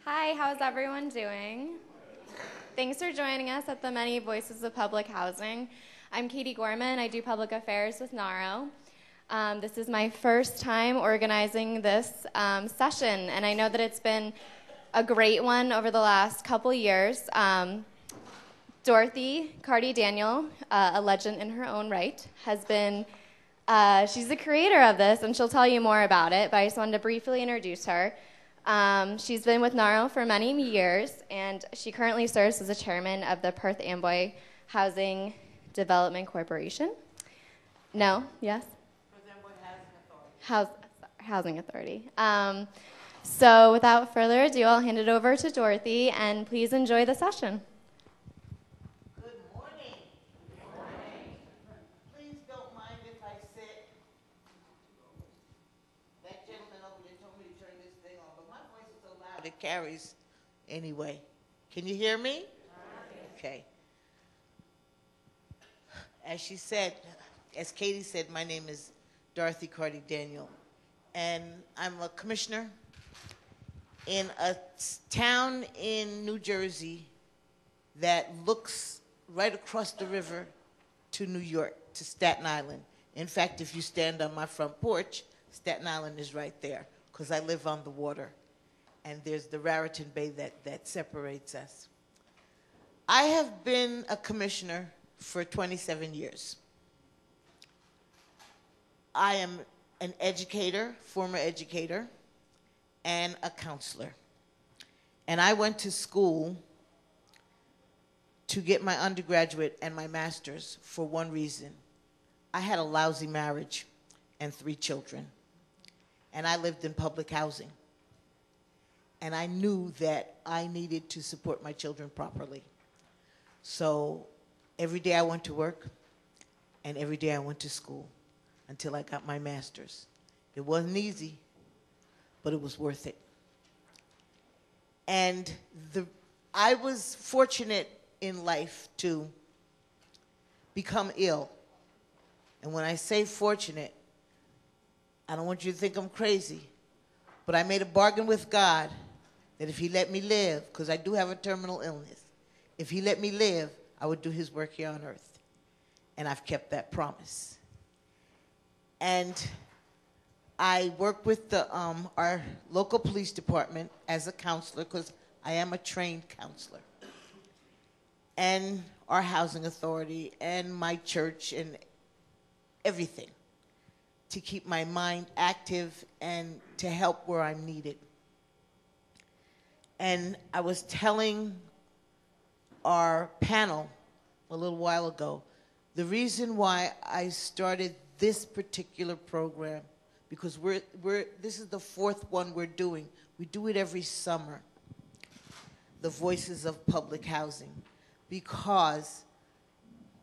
Hi, how's everyone doing? Thanks for joining us at the Many Voices of Public Housing. I'm Katie Gorman. I do public affairs with NARO. This is my first time organizing this session, and I know that it's been a great one over the last couple years. Dorothy Carty Daniel, a legend in her own right, has been, she's the creator of this, and she'll tell you more about it, but I just wanted to briefly introduce her. She's been with NARO for many years, and she currently serves as the chairman of the Perth Amboy Housing Development Corporation. No? Yes? Perth Amboy Housing Authority. Housing Authority. So without further ado, I'll hand it over to Dorothy, and please enjoy the session. Good morning. Good morning. Please don't mind if I sit. That gentleman over there told me to turn this thing on, but my voice is so loud it carries anyway. Can you hear me? Okay. As she said, as Katie said, my name is Dorothy Carty Daniel, and I'm a commissioner in a town in New Jersey that looks right across the river to New York, to Staten Island. In fact, if you stand on my front porch, Staten Island is right there, because I live on the water, and there's the Raritan Bay that separates us. I have been a commissioner for 27 years. I am an educator, former educator, and a counselor. And I went to school to get my undergraduate and my master's for one reason. I had a lousy marriage and 3 children. And I lived in public housing. And I knew that I needed to support my children properly. So every day I went to work, and every day I went to school until I got my master's. It wasn't easy, but it was worth it. And I was fortunate in life to become ill. And when I say fortunate, I don't want you to think I'm crazy, but I made a bargain with God that if he let me live, because I do have a terminal illness, if he let me live, I would do his work here on earth. And I've kept that promise. And I work with our local police department as a counselor, because I am a trained counselor, and our housing authority, and my church, and everything, to keep my mind active and to help where I'm needed. And I was telling our panel a little while ago, the reason why I started this particular program, because this is the 4th one we're doing. We do it every summer, the Voices of Public Housing, because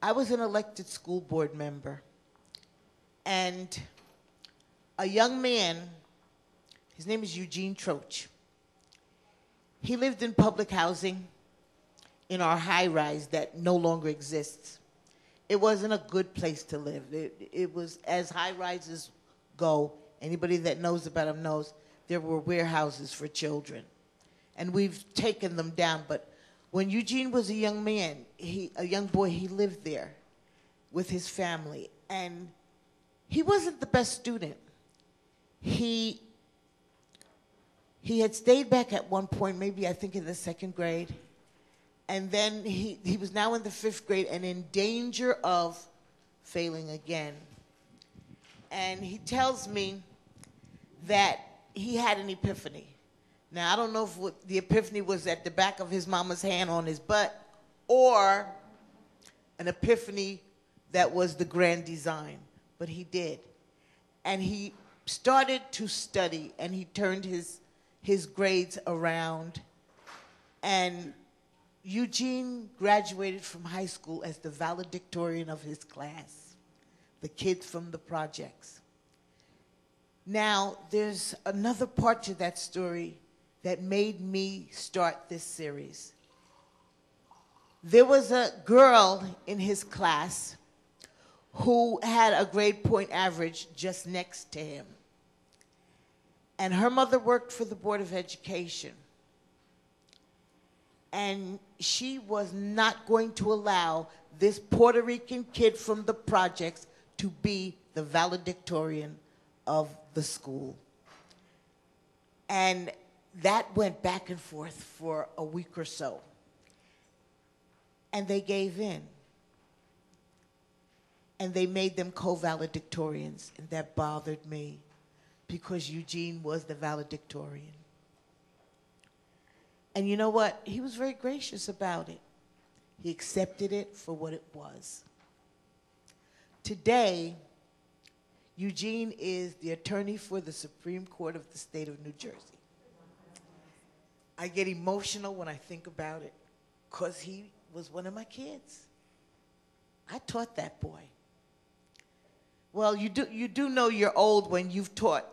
I was an elected school board member, and a young man, his name is Eugene Troach. He lived in public housing in our high-rise that no longer exists. It wasn't a good place to live. It was, as high-rises go, anybody that knows about them knows, there were warehouses for children. And we've taken them down. But when Eugene was a young man, a young boy, he lived there with his family. And he wasn't the best student. He had stayed back at one point, maybe I think in the 2nd grade. And then he was now in the 5th grade and in danger of failing again. And he tells me that he had an epiphany. Now, I don't know if the epiphany was at the back of his mama's hand on his butt, or an epiphany that was the grand design, but he did. And he started to study, and he turned his grades around. And Eugene graduated from high school as the valedictorian of his class, the kids from the projects. Now, there's another part to that story that made me start this series. There was a girl in his class who had a grade point average just next to him. And her mother worked for the Board of Education. And she was not going to allow this Puerto Rican kid from the projects to be the valedictorian of the school. And that went back and forth for a week or so. And they gave in. And they made them co-valedictorians, and that bothered me because Eugene was the valedictorian. And you know what? He was very gracious about it. He accepted it for what it was. Today, Eugene is the attorney for the Supreme Court of the state of New Jersey. I get emotional when I think about it because he was one of my kids. I taught that boy. Well, you do know you're old when you've taught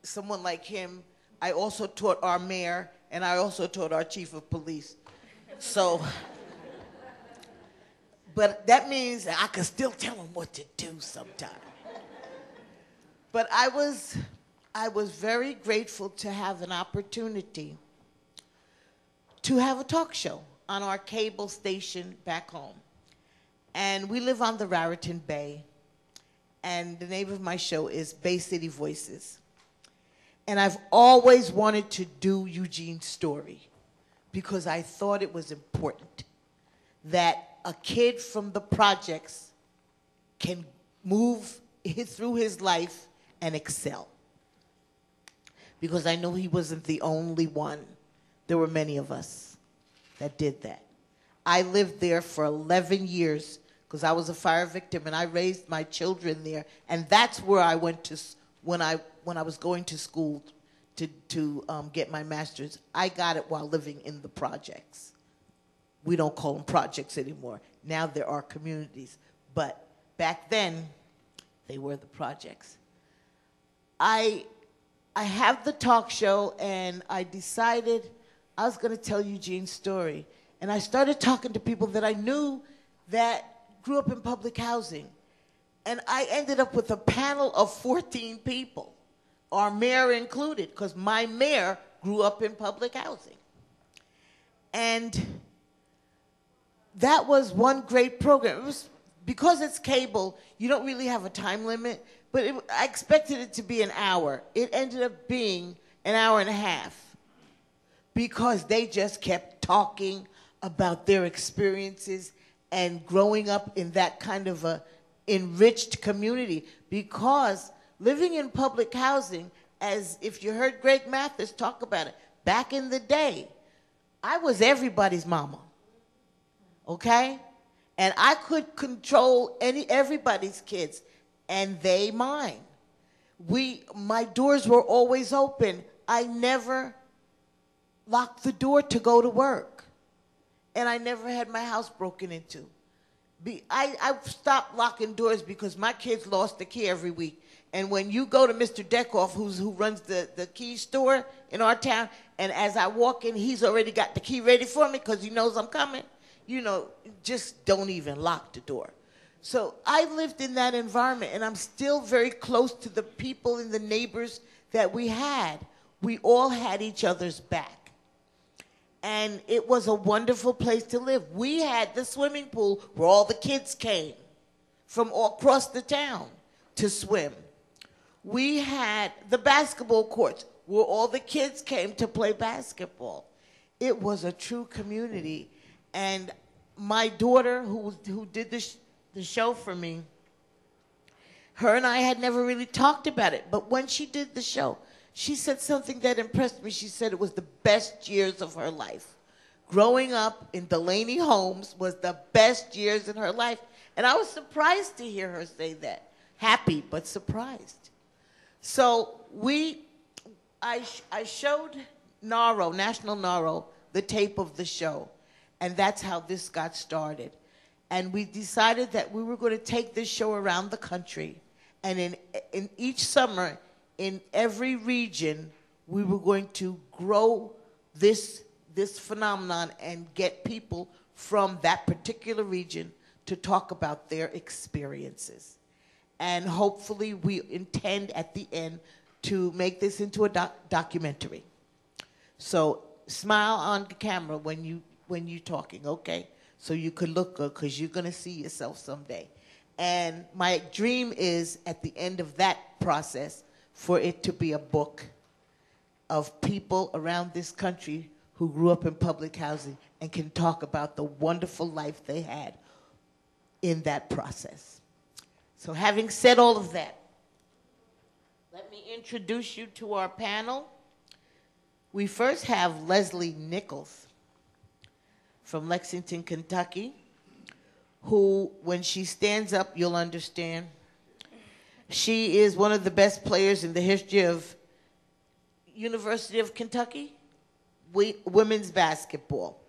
someone like him. I also taught our mayor, and I also taught our chief of police. So, but that means I can still tell him what to do sometime. But I was very grateful to have an opportunity to have a talk show on our cable station back home. And we live on the Raritan Bay. And the name of my show is Bay City Voices. And I've always wanted to do Eugene's story because I thought it was important that a kid from the projects can move through his life and excel. Because I know he wasn't the only one. There were many of us that did that. I lived there for 11 years because I was a fire victim, and I raised my children there. And that's where I went to when I was going to school to get my master's. I got it while living in the projects. We don't call them projects anymore. Now there are communities. But back then, they were the projects. I have the talk show, and I decided I was going to tell Eugene's story. And I started talking to people that I knew that grew up in public housing. And I ended up with a panel of 14 people, our mayor included, because my mayor grew up in public housing. And that was one great program. It was, because it's cable, you don't really have a time limit, but I expected it to be an hour. It ended up being an hour and a half because they just kept talking about their experiences and growing up in that kind of a enriched community. Because living in public housing, as if you heard Greg Mathis talk about it, back in the day, I was everybody's mama, okay? And I could control everybody's kids, and they mine. My doors were always open. I never locked the door to go to work. And I never had my house broken into. I stopped locking doors because my kids lost the key every week. And when you go to Mr. Deckoff, who runs the key store in our town, and as I walk in, he's already got the key ready for me because he knows I'm coming. You know, just don't even lock the door. So I lived in that environment, and I'm still very close to the people and the neighbors that we had. We all had each other's back. And it was a wonderful place to live. We had the swimming pool where all the kids came from all across the town to swim. We had the basketball courts where all the kids came to play basketball. It was a true community. And my daughter, who did the show for me, her and I had never really talked about it. But when she did the show, she said something that impressed me. She said it was the best years of her life. Growing up in Delaney Homes was the best years in her life. And I was surprised to hear her say that. Happy, but surprised. So I showed National Naro, the tape of the show. And that's how this got started. And we decided that we were going to take this show around the country. And in each summer, in every region, we were going to grow this phenomenon and get people from that particular region to talk about their experiences. And hopefully we intend at the end to make this into a documentary. So smile on the camera when you when you're talking, okay? So you could look good because you're going to see yourself someday. And my dream is at the end of that process for it to be a book of people around this country who grew up in public housing and can talk about the wonderful life they had in that process. So having said all of that, let me introduce you to our panel. We first have Leslie Nichols from Lexington, Kentucky, who, when she stands up, you'll understand. She is one of the best players in the history of University of Kentucky women's basketball.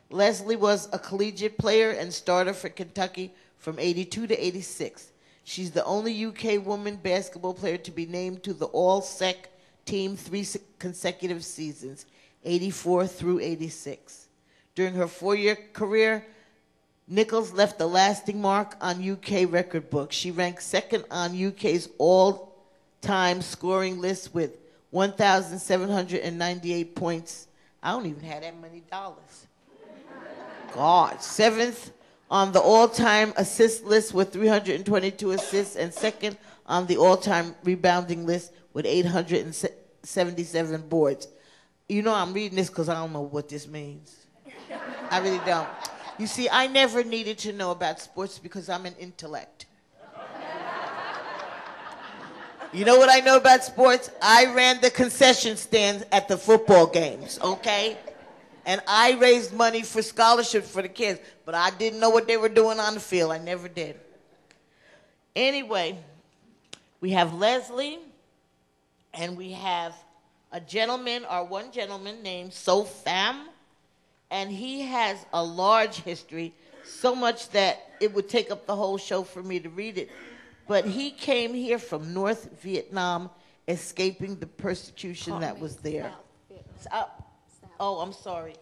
Leslie was a collegiate player and starter for Kentucky from 82 to 86. She's the only UK woman basketball player to be named to the All-Sec team 3 consecutive seasons, 84 through 86. During her 4-year career, Nichols left a lasting mark on UK record books. She ranked second on UK's all-time scoring list with 1,798 points. I don't even have that many dollars. God. Seventh on the all-time assist list with 322 assists, and second on the all-time rebounding list with 877 boards. You know, I'm reading this because I don't know what this means. I really don't. You see, I never needed to know about sports because I'm an intellect. You know what I know about sports? I ran the concession stands at the football games, okay? And I raised money for scholarships for the kids, but I didn't know what they were doing on the field. I never did. Anyway, we have Leslie, and we have a gentleman, or one gentleman named Sofam, and he has a large history, so much that it would take up the whole show for me to read it. But he came here from North Vietnam, escaping the persecution that was there. Oh, I'm sorry.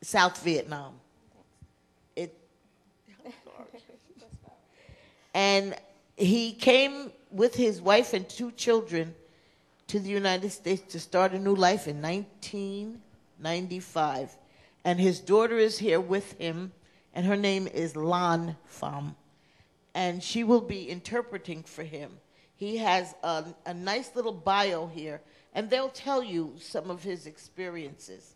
South Vietnam. And he came with his wife and 2 children to the United States to start a new life in 1995. And his daughter is here with him, and her name is Lan Pham. And she will be interpreting for him. He has a nice little bio here, and they'll tell you some of his experiences.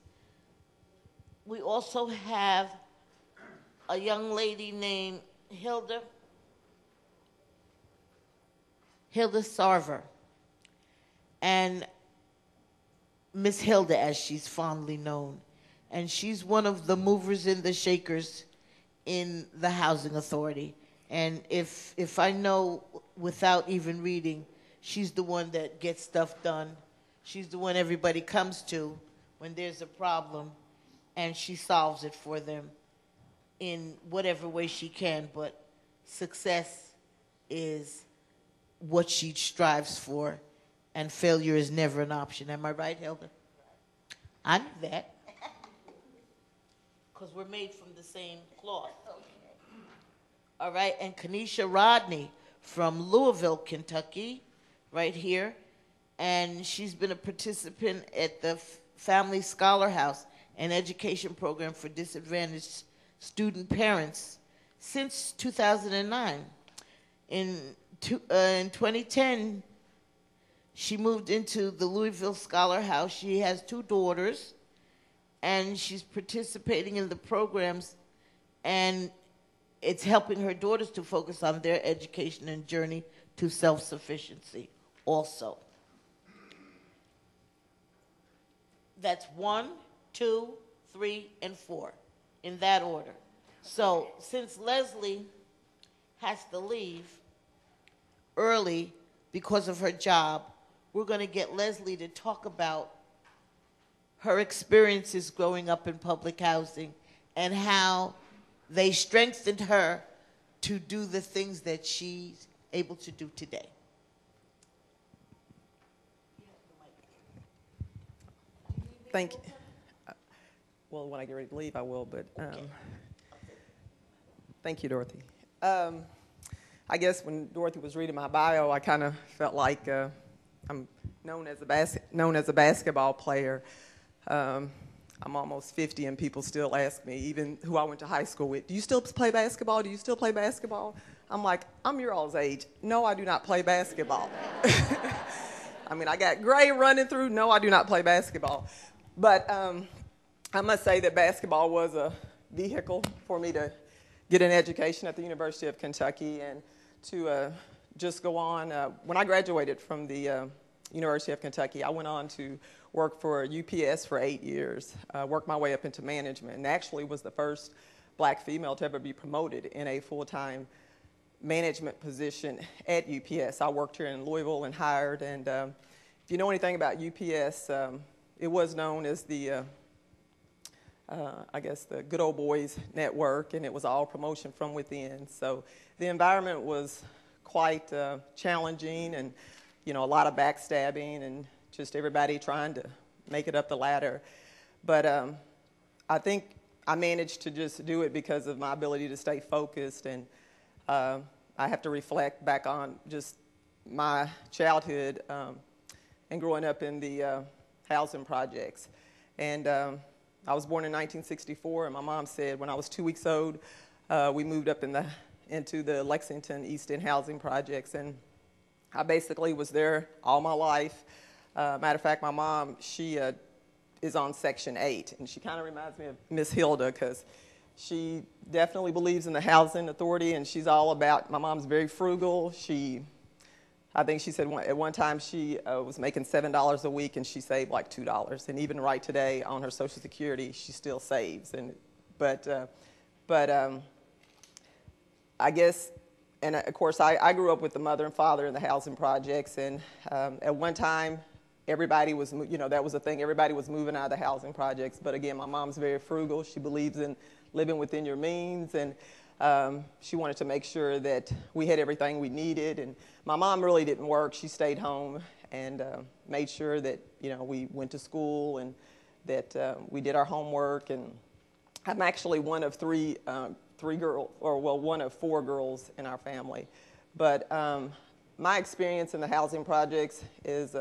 We also have a young lady named Hilda Sarver, and Miss Hilda, as she's fondly known. And she's one of the movers and the shakers in the Housing Authority. And if I know without even reading, she's the one that gets stuff done. She's the one everybody comes to when there's a problem, and she solves it for them in whatever way she can. But success is what she strives for, and failure is never an option. Am I right, Hilda? I knew that. Because we're made from the same cloth. All right, and Kanisha Rodney from Louisville, Kentucky, right here. And she's been a participant at the Family Scholar House, an education program for disadvantaged student parents, since 2009. In 2010, she moved into the Louisville Scholar House. She has 2 daughters, and she's participating in the programs, and it's helping her daughters to focus on their education and journey to self-sufficiency also. That's 1, 2, 3, and 4, in that order. So since Leslie has to leave early because of her job, we're going to get Leslie to talk about her experiences growing up in public housing and how they strengthened her to do the things that she's able to do today. Thank you. Well, when I get ready to leave, I will, but thank you, Dorothy. I guess when Dorothy was reading my bio, I kind of felt like I'm known as a basketball player. I'm almost 50 and people still ask me, even who I went to high school with, do you still play basketball? Do you still play basketball? I'm like, I'm your all's age. No, I do not play basketball. I mean, I got gray running through. No, I do not play basketball. But I must say that basketball was a vehicle for me to get an education at the University of Kentucky and to just go on. When I graduated from the University of Kentucky, I went on to work for UPS for 8 years, worked my way up into management, and actually was the first black female to ever be promoted in a full-time management position at UPS. I worked here in Louisville and hired, and if you know anything about UPS, it was known as the, I guess, the good old boys network, and it was all promotion from within. So the environment was quite challenging, and a lot of backstabbing and just everybody trying to make it up the ladder. But I think I managed to just do it because of my ability to stay focused, and I have to reflect back on just my childhood and growing up in the housing projects. And I was born in 1964, and my mom said when I was 2 weeks old, we moved up into the Lexington East End housing projects, and I basically was there all my life. Matter of fact, my mom, she is on Section 8, and she kind of reminds me of Miss Hilda because she definitely believes in the housing authority, and she's all about, my mom's very frugal. I think she said at one time she was making $7 a week, and she saved like $2. And even right today on her Social Security, she still saves. But I guess, and of course, I grew up with the mother and father in the housing projects, and at one time, everybody was, that was the thing, everybody was moving out of the housing projects. But again, my mom's very frugal. She believes in living within your means, and she wanted to make sure that we had everything we needed. And my mom really didn't work. She stayed home and made sure that, we went to school and that we did our homework. And I'm actually one of one of four girls in our family. But my experience in the housing projects is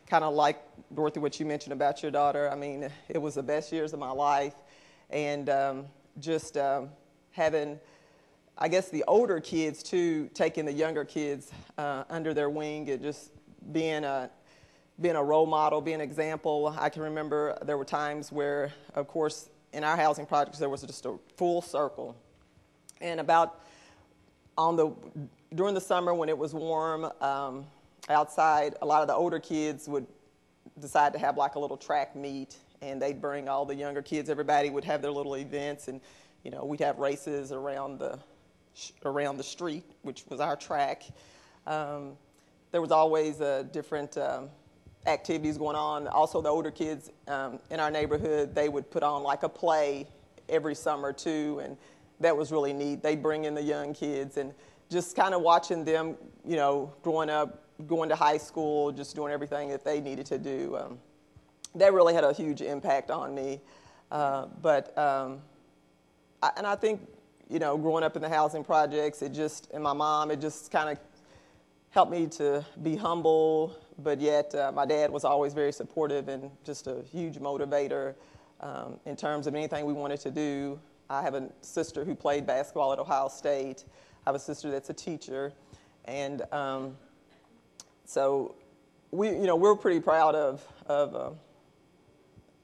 kind of like, Dorothy, what you mentioned about your daughter. I mean, it was the best years of my life. And just having, I guess, the older kids, too, taking the younger kids under their wing and just being a role model, being an example. I can remember there were times where, of course, in our housing projects, there was just a full circle. And during the summer when it was warm outside, a lot of the older kids would decide to have like a little track meet, and they'd bring all the younger kids. Everybody would have their little events, and we'd have races around the street, which was our track. There was always different activities going on. Also, the older kids in our neighborhood, they would put on like a play every summer too, and that was really neat. They'd bring in the young kids, and just kind of watching them, growing up, going to high school, just doing everything that they needed to do. That really had a huge impact on me. And I think, growing up in the housing projects, and my mom, it just kind of helped me to be humble, but yet my dad was always very supportive and just a huge motivator in terms of anything we wanted to do. I have a sister who played basketball at Ohio State. I have a sister that's a teacher, and so we're pretty proud of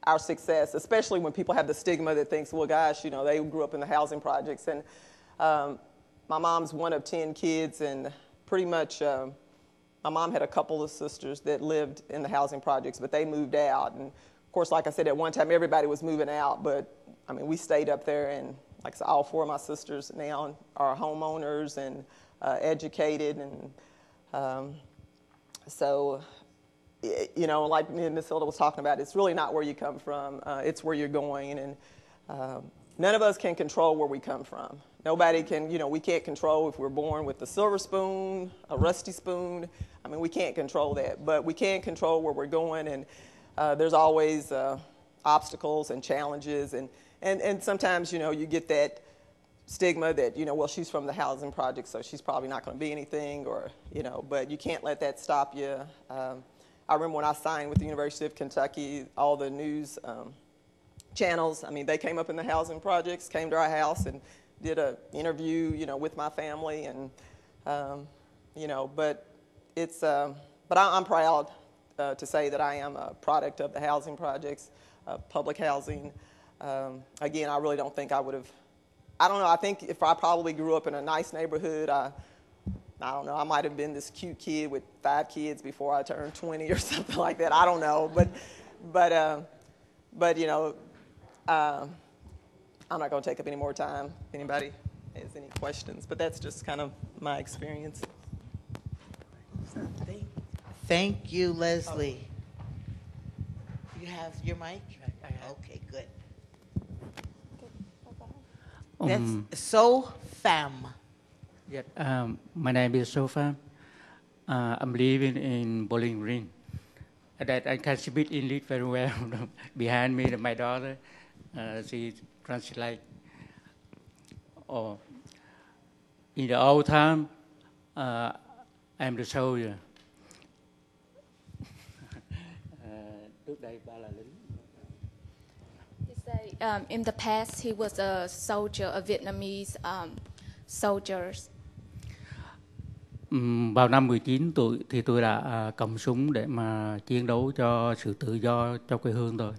our success, especially when people have the stigma that thinks, well, gosh, they grew up in the housing projects. And my mom's one of 10 kids, and pretty much my mom had a couple of sisters that lived in the housing projects, but they moved out. And of course, like I said, at one time everybody was moving out, but I mean, we stayed up there, and like I said, all four of my sisters now are homeowners and educated, and so, like Miss Hilda was talking about, it's really not where you come from, it's where you're going, and none of us can control where we come from. Nobody can, we can't control if we're born with a silver spoon, a rusty spoon. I mean, we can't control that, but we can control where we're going, and there's always obstacles and challenges, and sometimes, you get that stigma that, well, she's from the housing project, so she's probably not going to be anything, or, but you can't let that stop you. I remember when I signed with the University of Kentucky, all the news channels. I mean, they came up in the housing projects, came to our house and did an interview, with my family, and but I'm proud to say that I am a product of the housing projects, public housing. Again, I really don't think I would have. I don't know. I think if I probably grew up in a nice neighborhood, I don't know. I might have been this cute kid with 5 kids before I turned 20 or something like that. I don't know, but I'm not going to take up any more time. If anybody has any questions, but that's just kind of my experience. Thank you, Leslie. You have your mic? Okay, good. That's So Fam. Yes, my name is Sofa. I'm living in Bowling Green. That I can speak English very well. Behind me, my daughter, she translates. In the old time, I'm the soldier. Trước đây ba là lính. He say, in the past, he was a soldier, a Vietnamese soldiers. Vào năm 19 tuổi thì tôi đã cầm súng để mà chiến đấu cho sự tự do cho quê hương tôi.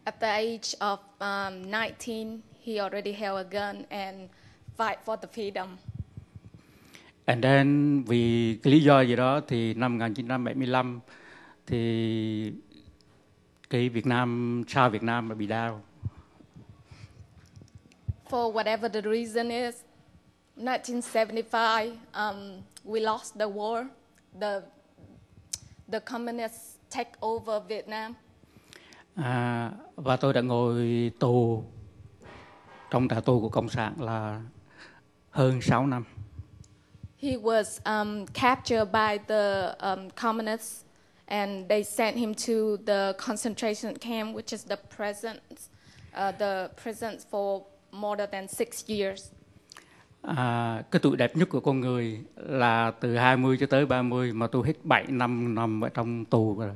At the age of 19, he already held a gun and fight for the freedom. And then vì cái lý do gì đó thì năm 1975 thì cái sao Việt Nam mà bị đau. For whatever the reason is, 1975, we lost the war. The communists take over Vietnam. Và tôi đã ngồi tù trong trại tù của Cộng sản là hơn 6 năm. He was captured by the communists, and they sent him to the concentration camp, which is the prisons for more than 6 years. Cái tuổi đẹp nhất của con người là từ 20 cho tới 30, mà tôi hết 7 năm nằm ở trong tù rồi.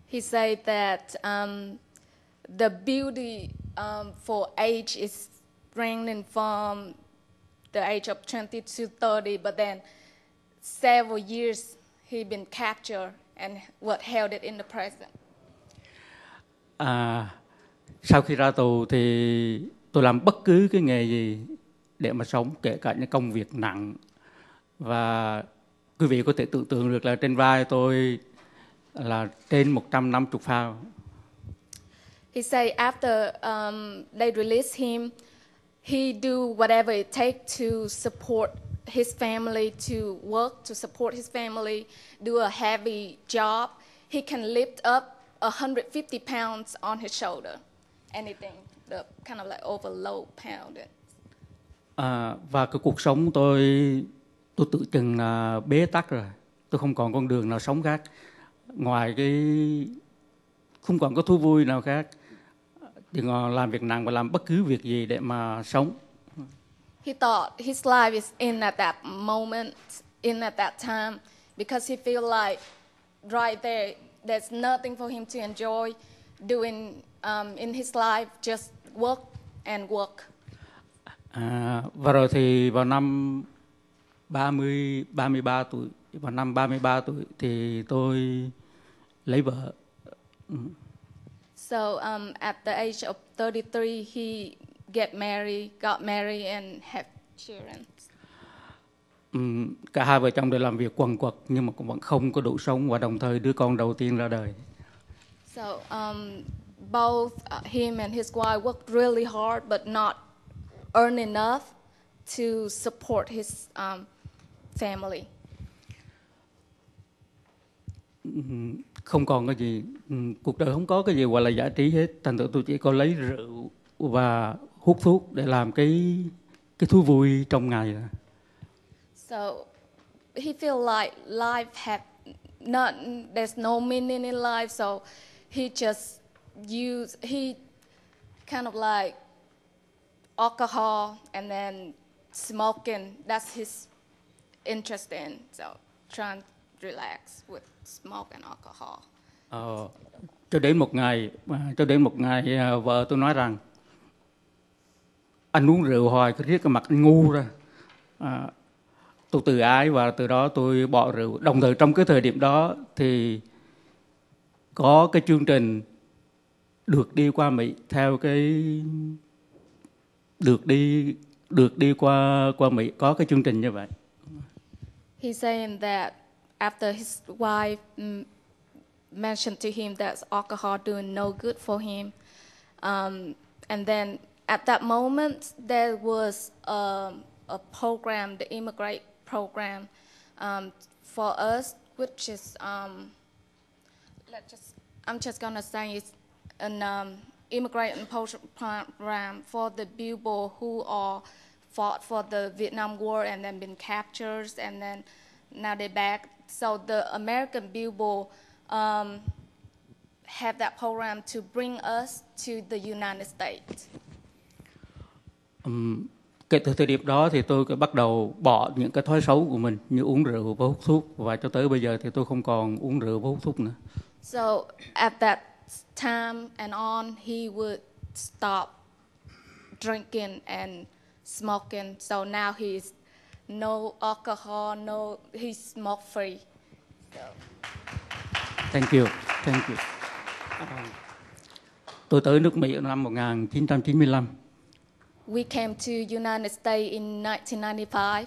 He said that the beauty for age is ranging from the age of 20 to 30, but then several years he been captured and held it in the prison. Sau khi ra tù thì tôi làm bất cứ cái nghề gì để mà sống, kể cả những công việc nặng. Và quý vị có thể tưởng tượng được là trên vai tôi là trên 150 phao. He said after they released him, he do whatever it takes to support his family, to work, to support his family, do a heavy job. He can lift up 150 pounds on his shoulder. Anything, the kind of like overload pound it. Và cái cuộc sống tôi tự chừng là bế tắc rồi. Tôi không còn con đường nào sống khác. Ngoài không còn có thú vui nào khác. Chỉ còn làm việc nặng và làm bất cứ việc gì để mà sống. He thought his life is in at that moment, in at that time, because he feel like right there, there's nothing for him to enjoy doing in his life, just work and work. Và rồi thì vào năm 33 tuổi, vào năm 33 tuổi thì tôi lấy vợ. So at the age of 33, he got married and had children. Cả hai vợ chồng đều làm việc quần quật nhưng mà cũng vẫn không có đủ sống, và đồng thời đứa con đầu tiên ra đời. So both him and his wife worked really hard, but not earn enough to support his family. Không còn cái gì, cuộc đời không có cái gì gọi là giải trí hết. Thành thử tôi chỉ có lấy rượu và hút thuốc để làm cái thú vui trong ngày. So he feel like there's no meaning in life, so he kind of like alcohol and then smoking. That's his interest in. So trying to relax with smoke and alcohol. cho đến một ngày vợ tôi nói rằng anh uống rượu hoài cứ riết cái mặt anh ngu ra. Tôi tự ái và từ đó tôi bỏ rượu. Đồng thời trong cái thời điểm đó thì có cái chương trình được đi qua Mỹ theo cái được đi qua Mỹ, có cái chương trình như vậy. He's saying that after his wife mentioned to him that alcohol doing no good for him, and then at that moment there was a program, the immigrant program, for us, which is I'm just gonna say it's an immigrant program for the people who are fought for the Vietnam War and then been captured and then now they're back. So the American people have that program to bring us to the United States. Kể từ thời điểm đó thì tôi bắt đầu bỏ những cái thói xấu của mình như uống rượu và hút thuốc, và cho tới bây giờ thì tôi không còn uống rượu và hút thuốc nữa. So at that time and on, he would stop drinking and smoking. So now he's no alcohol, he's smoke free. So. Thank you. Tôi tới nước Mỹ năm 1995. We came to United States in 1995.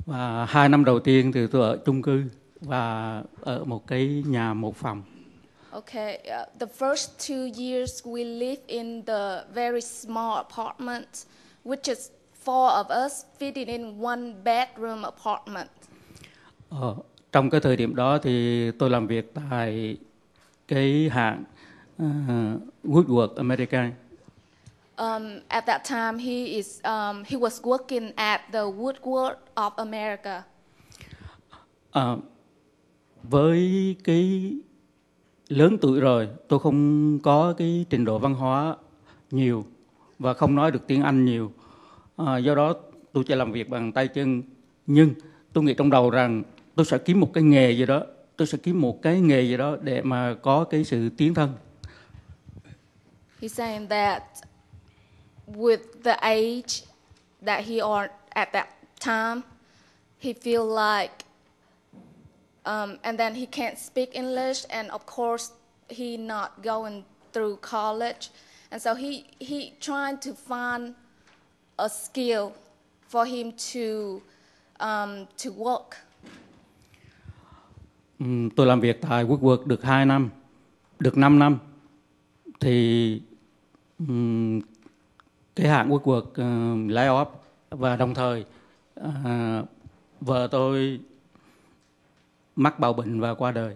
Và 2 năm đầu tiên thì tôi ở chung cư và ở một cái nhà một phòng. Okay, the first 2 years we lived in the very small apartment, which is 4 of us fitting in one bedroom apartment. Trong cái thời điểm đó thì tôi làm việc tại cái hãng Woodward American. At that time, he was working at the Woodward of America. Với cái lớn tuổi rồi, tôi không có cái trình độ văn hóa nhiều và không nói được tiếng Anh nhiều. Do đó tôi chỉ làm việc bằng tay chân. Nhưng tôi nghĩ trong đầu rằng tôi sẽ kiếm một cái nghề gì đó, để mà có cái sự tiến thân. He's saying that with the age that he are at that time, he feel like, and then he can't speak English, and of course he not going through college, and so he trying to find a skill for him to work. Tôi làm việc tại Woodward được 2 năm, được 5 năm thì cái hãng Woodward lay off, và đồng thời vợ tôi mắc bạo bệnh và qua đời.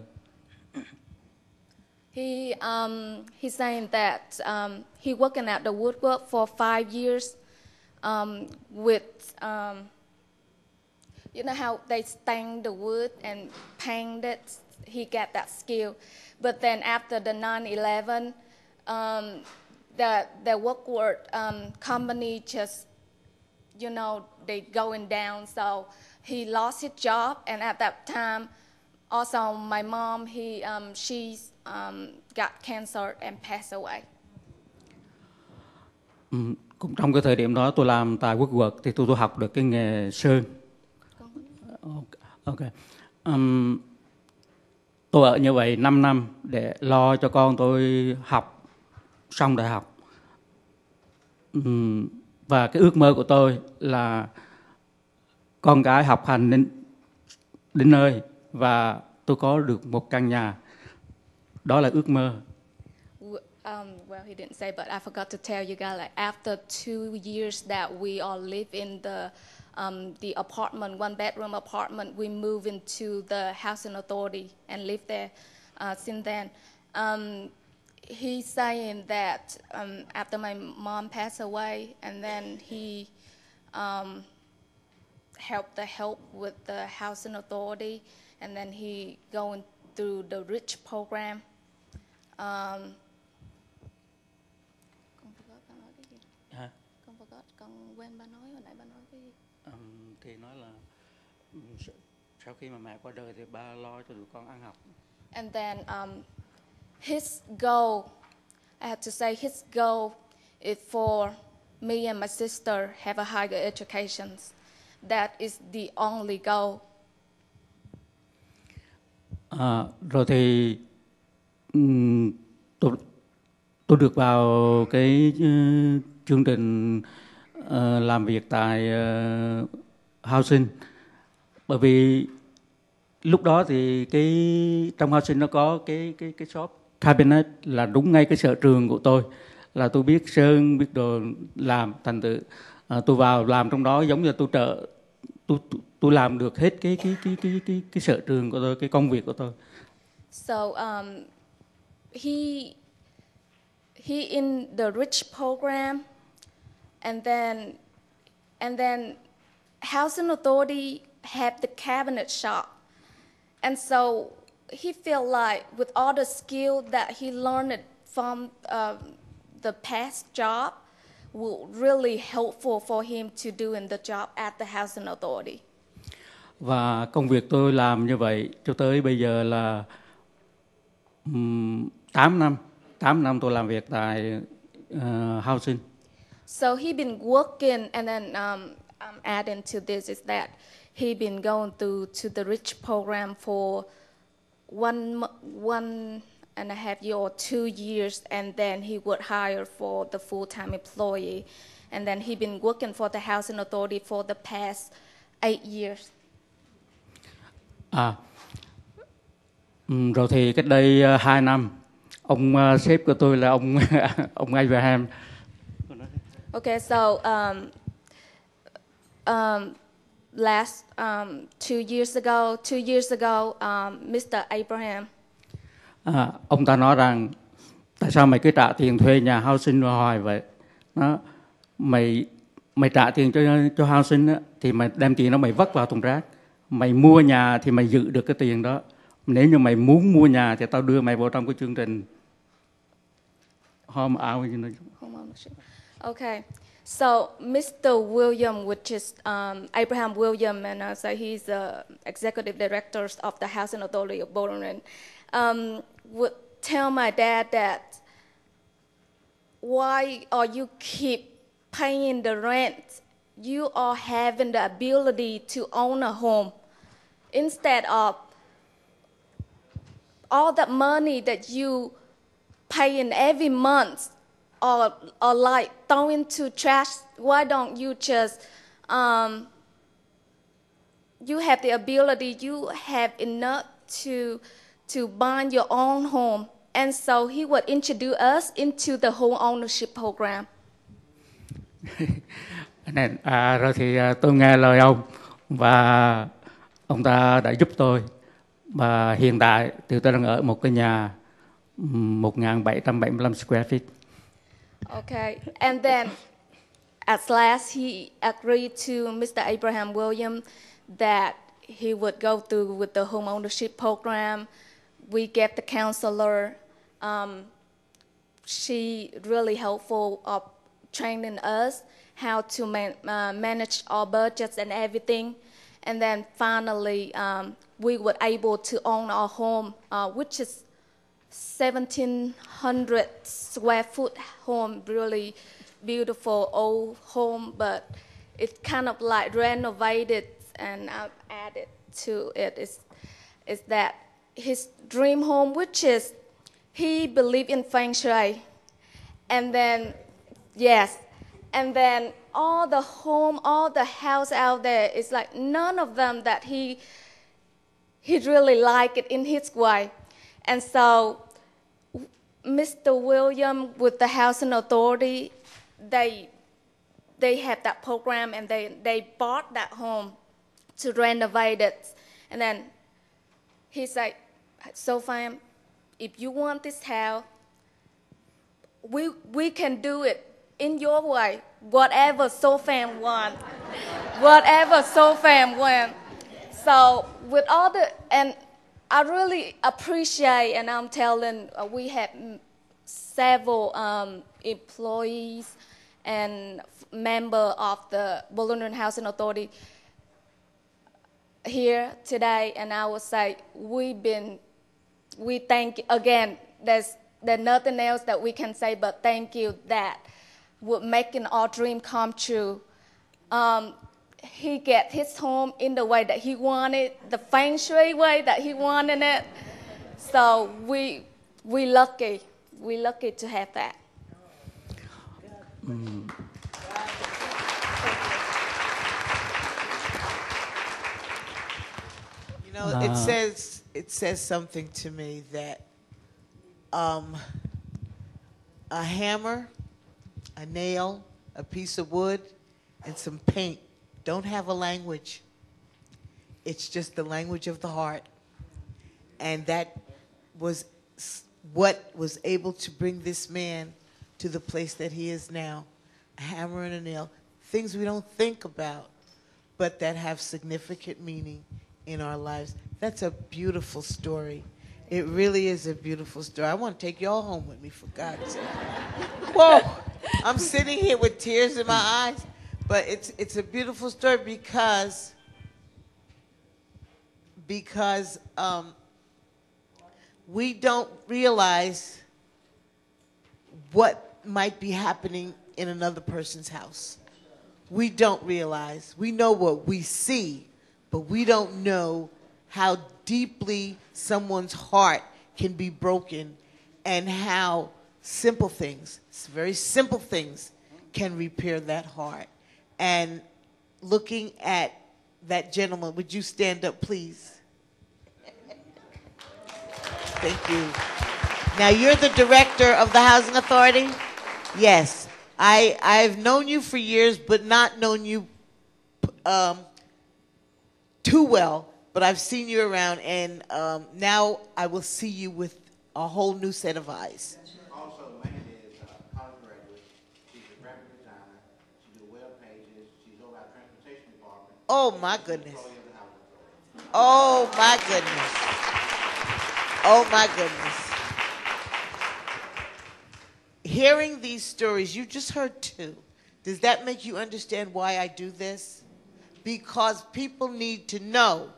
He's saying that he working at the Woodwork for 5 years with you know how they stain the wood and paint it. He got that skill, but then after the 9/11, the Woodwork company just, you know, they going down. So he lost his job, and at that time, also my mom, she got cancer and passed away. Cũng trong cái thời điểm đó tôi làm tại Woodward thì tôi học được cái nghề sơn. Okay. Tôi ở như vậy 5 năm để lo cho con tôi học xong đại học. Và cái ước mơ của tôi là con cái học hành đến nơi và tôi có được một căn nhà. Đó là ước mơ. Well, he didn't say, but I forgot to tell you guys, like after 2 years that we all live in the apartment, one bedroom apartment, we moved into the housing authority and lived there since then. He's saying that after my mom passed away, and then he helped with the housing authority, and then he going through the rich program. Con quên ba nói hồi nãy ba nói cái gì? Thì nói là sau khi mà mẹ qua đời thì ba lo cho tụi con ăn học. And then his goal, I have to say, his goal is for me and my sister have a higher education. That is the only goal. Rồi thì tôi được vào cái chương trình làm việc tại housing, bởi vì lúc đó thì trong housing nó có cái shop cabinet là đúng ngay cái sở trường của tôi, là tôi biết sơn biết đồ làm, thành thử tôi vào làm trong đó giống như tôi làm được hết cái sở trường của tôi, cái công việc của tôi. So he in the rich program, and then housing authority have the cabinet shop, and so he felt like with all the skill that he learned from the past job will really helpful for him to do in the job at the housing authority. Và công việc tôi làm như vậy cho tới bây giờ là 8 năm tôi làm việc tại housing. So he been working, and then I'm adding to this is that he been going to the rich program for one and a half year or 2 years, and then he would hire for the full-time employee, and then he been working for the housing authority for the past 8 years. Rồi thì cách đây 2 năm, ông sếp của tôi là ông Abraham. Okay, so last 2 years ago, Mr. Abraham. Ông ta nói rằng tại sao mày cứ trả tiền thuê nhà housing hoài vậy? Mày trả tiền cho housing á, thì mày đem tiền đó mày vất vào thùng rác. Mày mua nhà thì mày giữ được cái tiền đó. Nếu như mày muốn mua nhà thì tao đưa mày vào trong cái chương trình home ownership. Okay, so Mr. William, which is Abraham William, and so he's the executive director of the Housing Authority of Bowling, would tell my dad that why are you keep paying the rent? You are having the ability to own a home instead of all that money that you pay in every month or like throw into trash. Why don't you just you have the ability, you have enough to buy your own home. And so he would introduce us into the home ownership program. Rồi thì tôi nghe lời ông và ông ta đã giúp tôi, và hiện tại thì tôi đang ở một cái nhà 1.775 square feet. Okay, and then at last he agreed to Mr. Abraham Williams that he would go through with the home ownership program. We get the counselor. She really helpful of training us how to manage our budgets and everything. And then finally, we were able to own our home, which is 1,700 square foot home, really beautiful old home, but it's kind of like renovated, and I've added to it is that his dream home, which is he believed in feng shui, and then yes, and then all the home, all the house out there, it's like none of them that he really liked it in his way. And so Mr. William with the housing authority, they had that program, and they bought that home to renovate it. And then he said, so fam, if you want this house, we can do it in your way, whatever SoFam want, whatever SoFam want. So with all the, and I really appreciate, and I'm telling, we have several employees and member of the Bowling Housing Authority here today, and I would say we thank again there's nothing else that we can say but thank you. That would make our dream come true. He get his home in the way that he wanted, the feng shui way that he wanted it. So we lucky to have that. You know, it says something to me that a hammer, a nail, a piece of wood, and some paint don't have a language. It's just the language of the heart. And that was what was able to bring this man to the place that he is now. A hammer and a nail, things we don't think about, but that have significant meaning in our lives. That's a beautiful story. It really is a beautiful story. I want to take y'all home with me, for God's sake. Whoa! I'm sitting here with tears in my eyes, but it's a beautiful story because we don't realize what might be happening in another person's house. We don't realize. We know what we see, but we don't know how deeply someone's heart can be broken and how simple things, very simple things, can repair that heart. And looking at that gentleman, would you stand up, please? Thank you. Now, you're the director of the Housing Authority? Yes. I've known you for years, but not known you too well. But I've seen you around, and now I will see you with a whole new set of eyes. Also, Mandy is a college graduate. She's a graphic designer. She does web pages. She's over our transportation department. Oh, my goodness. Oh, my goodness. Oh, my goodness. Hearing these stories, you just heard two. Does that make you understand why I do this? Because people need to know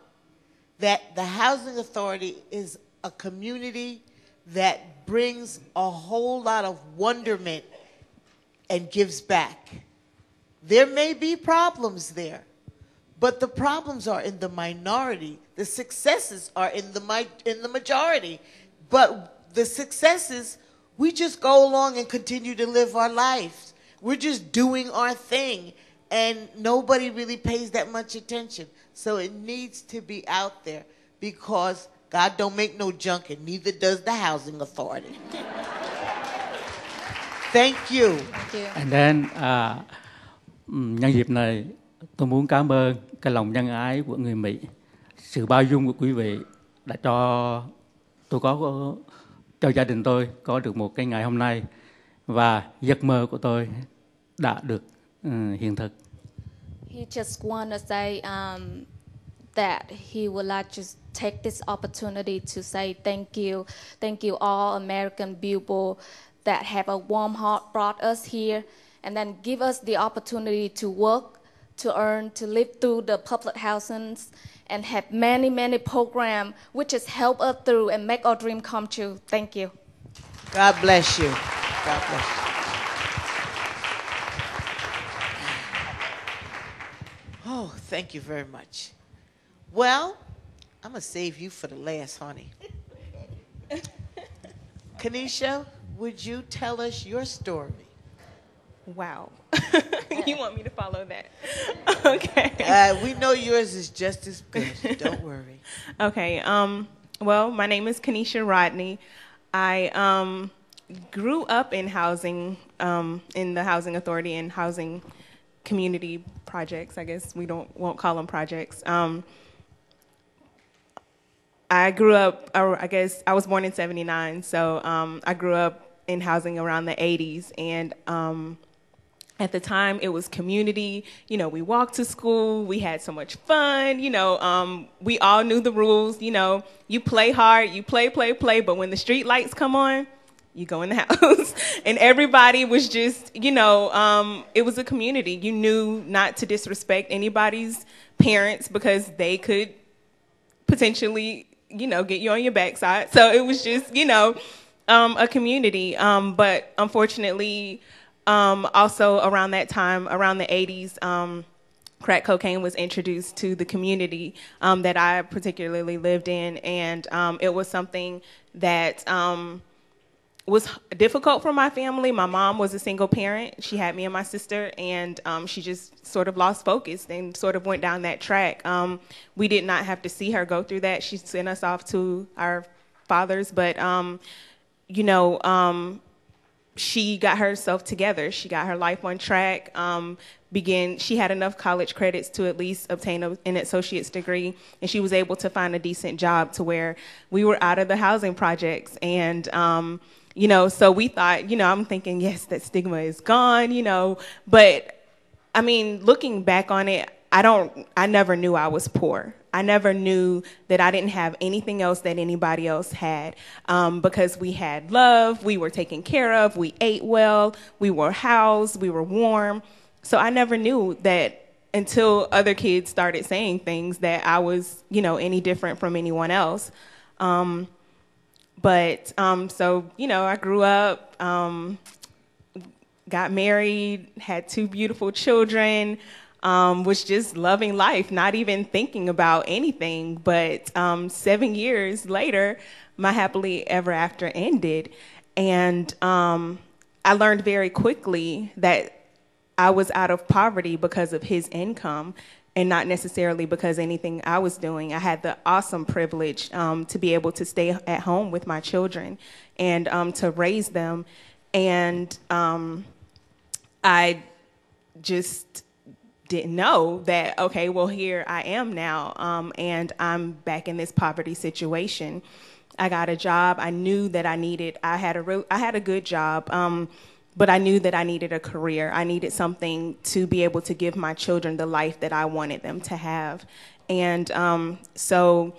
that the Housing Authority is a community that brings a whole lot of wonderment and gives back. There may be problems there, but the problems are in the minority. The successes are in the majority. But the successes, we just go along and continue to live our lives. We're just doing our thing, and nobody really pays that much attention. So it needs to be out there because God don't make no junk, and neither does the Housing Authority. Thank you. Thank you. And then, nhân dịp này, tôi muốn cảm ơn cái lòng nhân ái của người Mỹ, sự bao dung của quý vị đã cho tôi cho gia đình tôi có được một cái ngày hôm nay, và giấc mơ của tôi đã được hiện thực. He just want to say that he would like to take this opportunity to say thank you all American people that have a warm heart brought us here, and then give us the opportunity to work, to earn, to live through the public housings, and have many programs which has helped us through and make our dream come true. Thank you. God bless you. God bless you. Oh, thank you very much. Well, I'm going to save you for the last, honey. Kanisha, would you tell us your story? Wow. You want me to follow that? Okay. We know yours is just as good. Don't worry. Okay. Well, my name is Kanisha Rodney. I grew up in housing, in the Housing Authority and housing community projects. I guess we won't call them projects. I grew up, I guess I was born in 79, so I grew up in housing around the 80s, and at the time it was community. You know, we walked to school, we had so much fun, you know, we all knew the rules, you know, you play hard, you play, but when the street lights come on, you go in the house. And everybody was just, you know, it was a community. You knew not to disrespect anybody's parents because they could potentially, you know, get you on your backside. So it was just, you know, A community, but unfortunately, also around that time, around the 80s, crack cocaine was introduced to the community that I particularly lived in, and it was something that was difficult for my family. My mom was a single parent. She had me and my sister, and she just sort of lost focus and sort of went down that track. We did not have to see her go through that. She sent us off to our fathers, but you know, she got herself together. She got her life on track. She had enough college credits to at least obtain an associate's degree, and she was able to find a decent job to where we were out of the housing projects. And, you know, so we thought, you know, I'm thinking, yes, that stigma is gone, you know, but I mean, looking back on it, I never knew I was poor. I never knew that I didn't have anything else that anybody else had, because we had love, we were taken care of, we ate well, we were housed, we were warm. So I never knew that until other kids started saying things that I was, you know, any different from anyone else. So, you know, I grew up, got married, had 2 beautiful children, was just loving life, not even thinking about anything. But 7 years later, my happily ever after ended. And I learned very quickly that I was out of poverty because of his income and not necessarily because anything I was doing. I had the awesome privilege to be able to stay at home with my children and to raise them. And I just didn't know that, okay, well, here I am now, and I'm back in this poverty situation. I got a job. I knew that I had a good job, but I knew that I needed a career. I needed something to be able to give my children the life that I wanted them to have. And so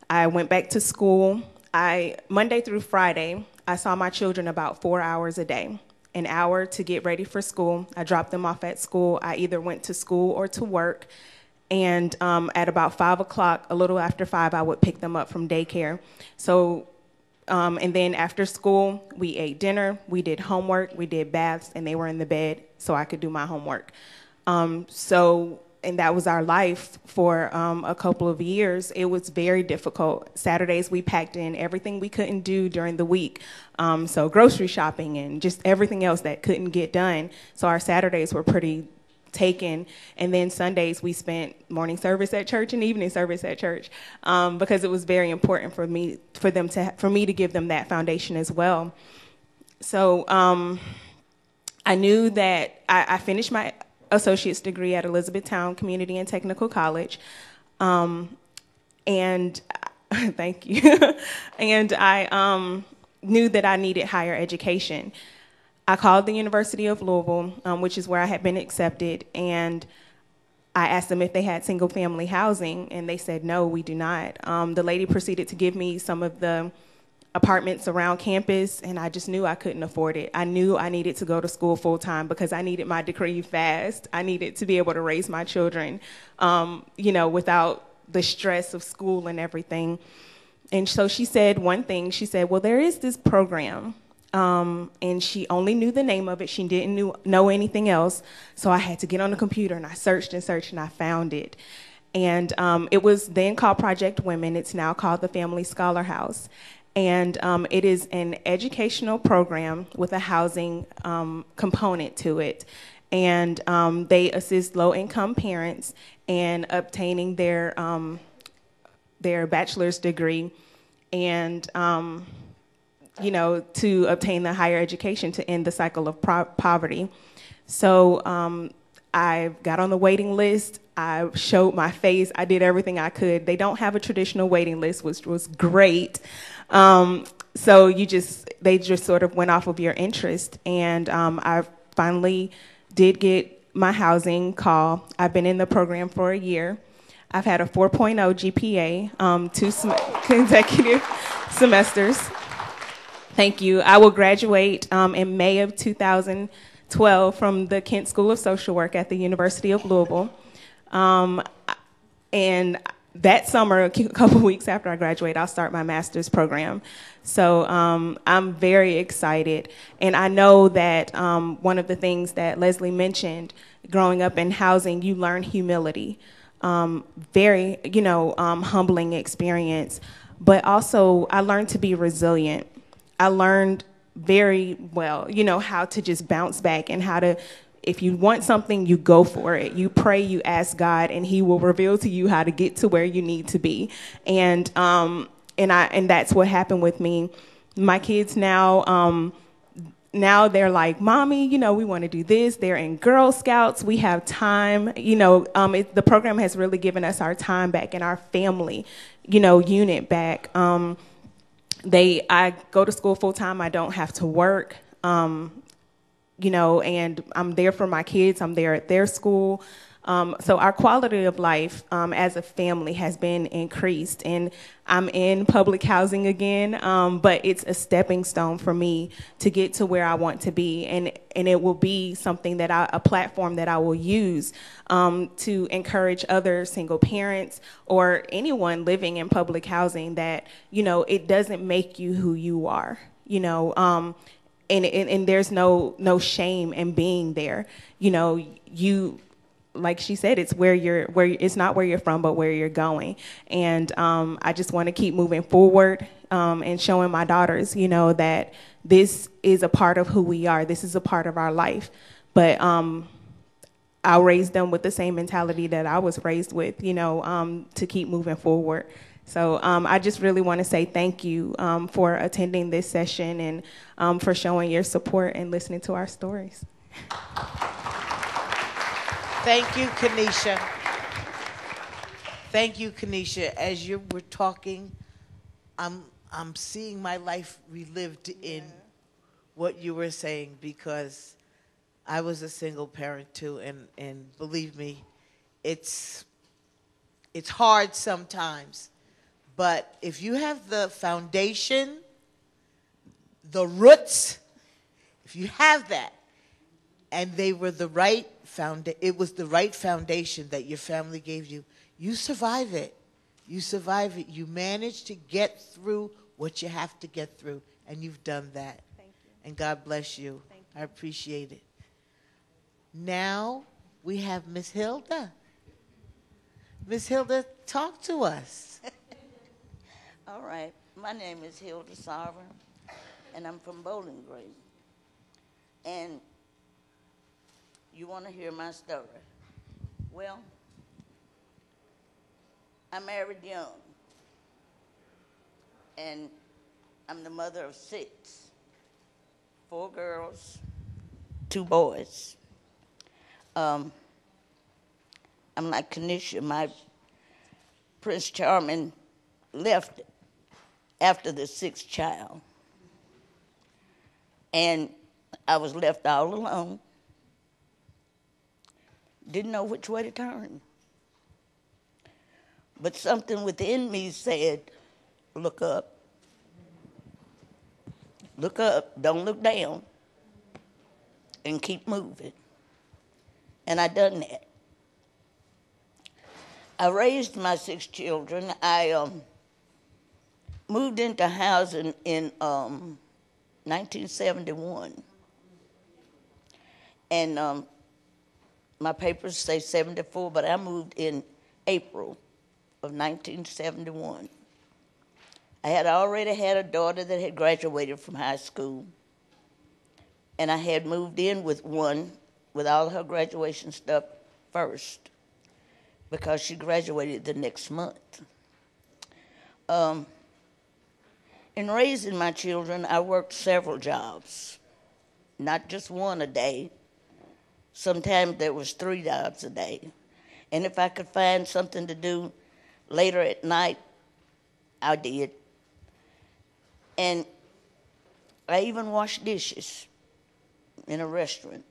I went back to school. Monday through Friday, I saw my children about 4 hours a day. An hour to get ready for school. I dropped them off at school. I either went to school or to work. And at about 5 o'clock, a little after 5, I would pick them up from daycare. So, and then after school, we ate dinner, we did homework, we did baths, and they were in the bed so I could do my homework. And that was our life for a couple of years. It was very difficult. Saturdays, we packed in everything we couldn't do during the week. So grocery shopping and just everything else that couldn't get done. So our Saturdays were pretty taken. And then Sundays, we spent morning service at church and evening service at church, because it was very important for me to give them that foundation as well. So I knew that I finished my associate's degree at Elizabethtown Community and Technical College, and thank you. And I knew that I needed higher education. I called the University of Louisville, which is where I had been accepted, and I asked them if they had single-family housing, and they said, no, we do not. The lady proceeded to give me some of the apartments around campus, and I just knew I couldn't afford it. I knew I needed to go to school full-time because I needed my degree fast. I needed to be able to raise my children, you know, without the stress of school and everything. And so she said one thing. She said, well, there is this program, and she only knew the name of it. She didn't know anything else. So I had to get on the computer, and I searched and searched, and I found it. And it was then called Project Women. It's now called the Family Scholar House. And it is an educational program with a housing component to it. And they assist low-income parents in obtaining their bachelor's degree and, you know, to obtain the higher education to end the cycle of poverty. So I got on the waiting list. I showed my face. I did everything I could. They don't have a traditional waiting list, which was great. So they just sort of went off of your interest. And I finally did get my housing call. I've been in the program for a year. I've had a 4.0 GPA, 2 consecutive semesters. Thank you. I will graduate in May of 2012 from the Kent School of Social Work at the University of Louisville. And that summer, a couple weeks after I graduate, I'll start my master's program. So I'm very excited. And I know that one of the things that Leslie mentioned, growing up in housing, you learn humility. Very, humbling experience. But also, I learned to be resilient. I learned very well, how to just bounce back and how to, if you want something, you go for it. You pray, you ask God, and He will reveal to you how to get to where you need to be. And that's what happened with me. My kids now, they're like, Mommy, we want to do this. They're in Girl Scouts. We have time. The program has really given us our time back and our family, unit back. I go to school full time. I don't have to work. And I'm there for my kids. I'm there at their school. So our quality of life as a family has been increased. And I'm in public housing again, but it's a stepping stone for me to get to where I want to be. And it will be something a platform that I will use to encourage other single parents or anyone living in public housing that, it doesn't make you who you are, and there's no shame in being there. You, like she said, it's it's not where you're from, but where you're going. And I just want to keep moving forward and showing my daughters, that this is a part of who we are. This is a part of our life. But I'll raise them with the same mentality that I was raised with, to keep moving forward. So I just really want to say thank you for attending this session and for showing your support and listening to our stories. Thank you, Kanisha. Thank you, Kanisha. As you were talking, I'm seeing my life relived in what you were saying, because I was a single parent too, and believe me, it's hard sometimes. But if you have the foundation, the roots, if you have that, and they were the right it was the right foundation that your family gave you, you survive it. You survive it. You manage to get through what you have to get through, and you've done that. Thank you. And God bless you. Thank you. I appreciate it. Now we have Miss Hilda. Miss Hilda, talk to us. All right. My name is Hilda Sovereign, and I'm from Bowling Green. And you want to hear my story? Well, I married young, and I'm the mother of 6, 4 girls, 2 boys. I'm like Kanisha. My Prince Charming left after the 6th child, and I was left all alone. Didn't know which way to turn. But something within me said, look up. Look up, don't look down, and keep moving. And I done that. I raised my 6 children. I moved into housing in 1971. And my papers say 74, but I moved in April of 1971. I had already had a daughter that had graduated from high school, and I had moved in with one with all her graduation stuff first, because she graduated the next month. In raising my children, I worked several jobs, not just one a day. Sometimes there was 3 jobs a day. And if I could find something to do later at night, I did. And I even washed dishes in a restaurant.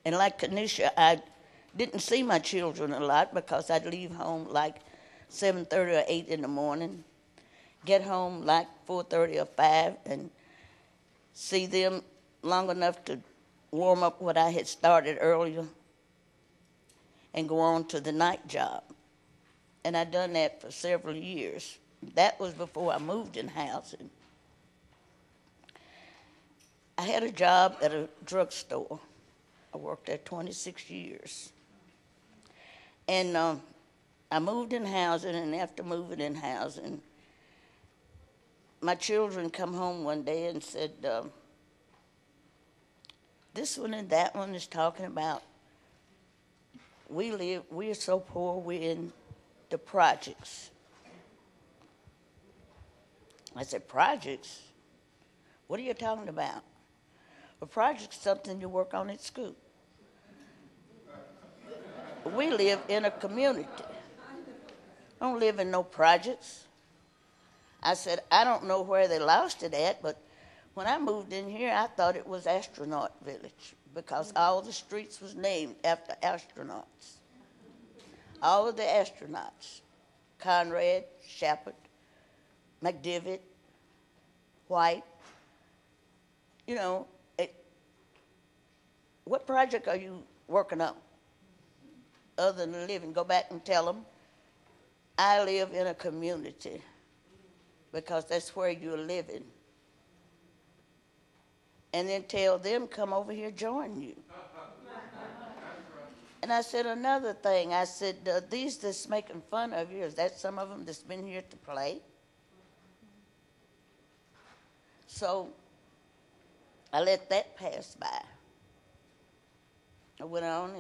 And like Kanisha, I didn't see my children a lot because I'd leave home like 7:30 or 8 in the morning, get home like 4:30 or 5, and see them long enough to warm up what I had started earlier and go on to the night job. And I done that for several years. That was before I moved in housing. I had a job at a drugstore. I worked there 26 years. And I moved in housing, and after moving in housing, my children come home one day and said, this one and that one is talking about we're so poor, we're in the projects. I said, projects? What are you talking about? A project's something you work on at school. We live in a community. I don't live in no projects. I said, I don't know where they lost it at, but when I moved in here, I thought it was Astronaut Village because all the streets was named after astronauts. All of the astronauts, Conrad, Shepard, McDivitt, White. You know, what project are you working on other than living? Go back and tell them, I live in a community because that's where you're living. And then tell them, come over here, join you. And I said another thing. I said, these that's making fun of you, is that some of them that's been here to play? So I let that pass by. I went on.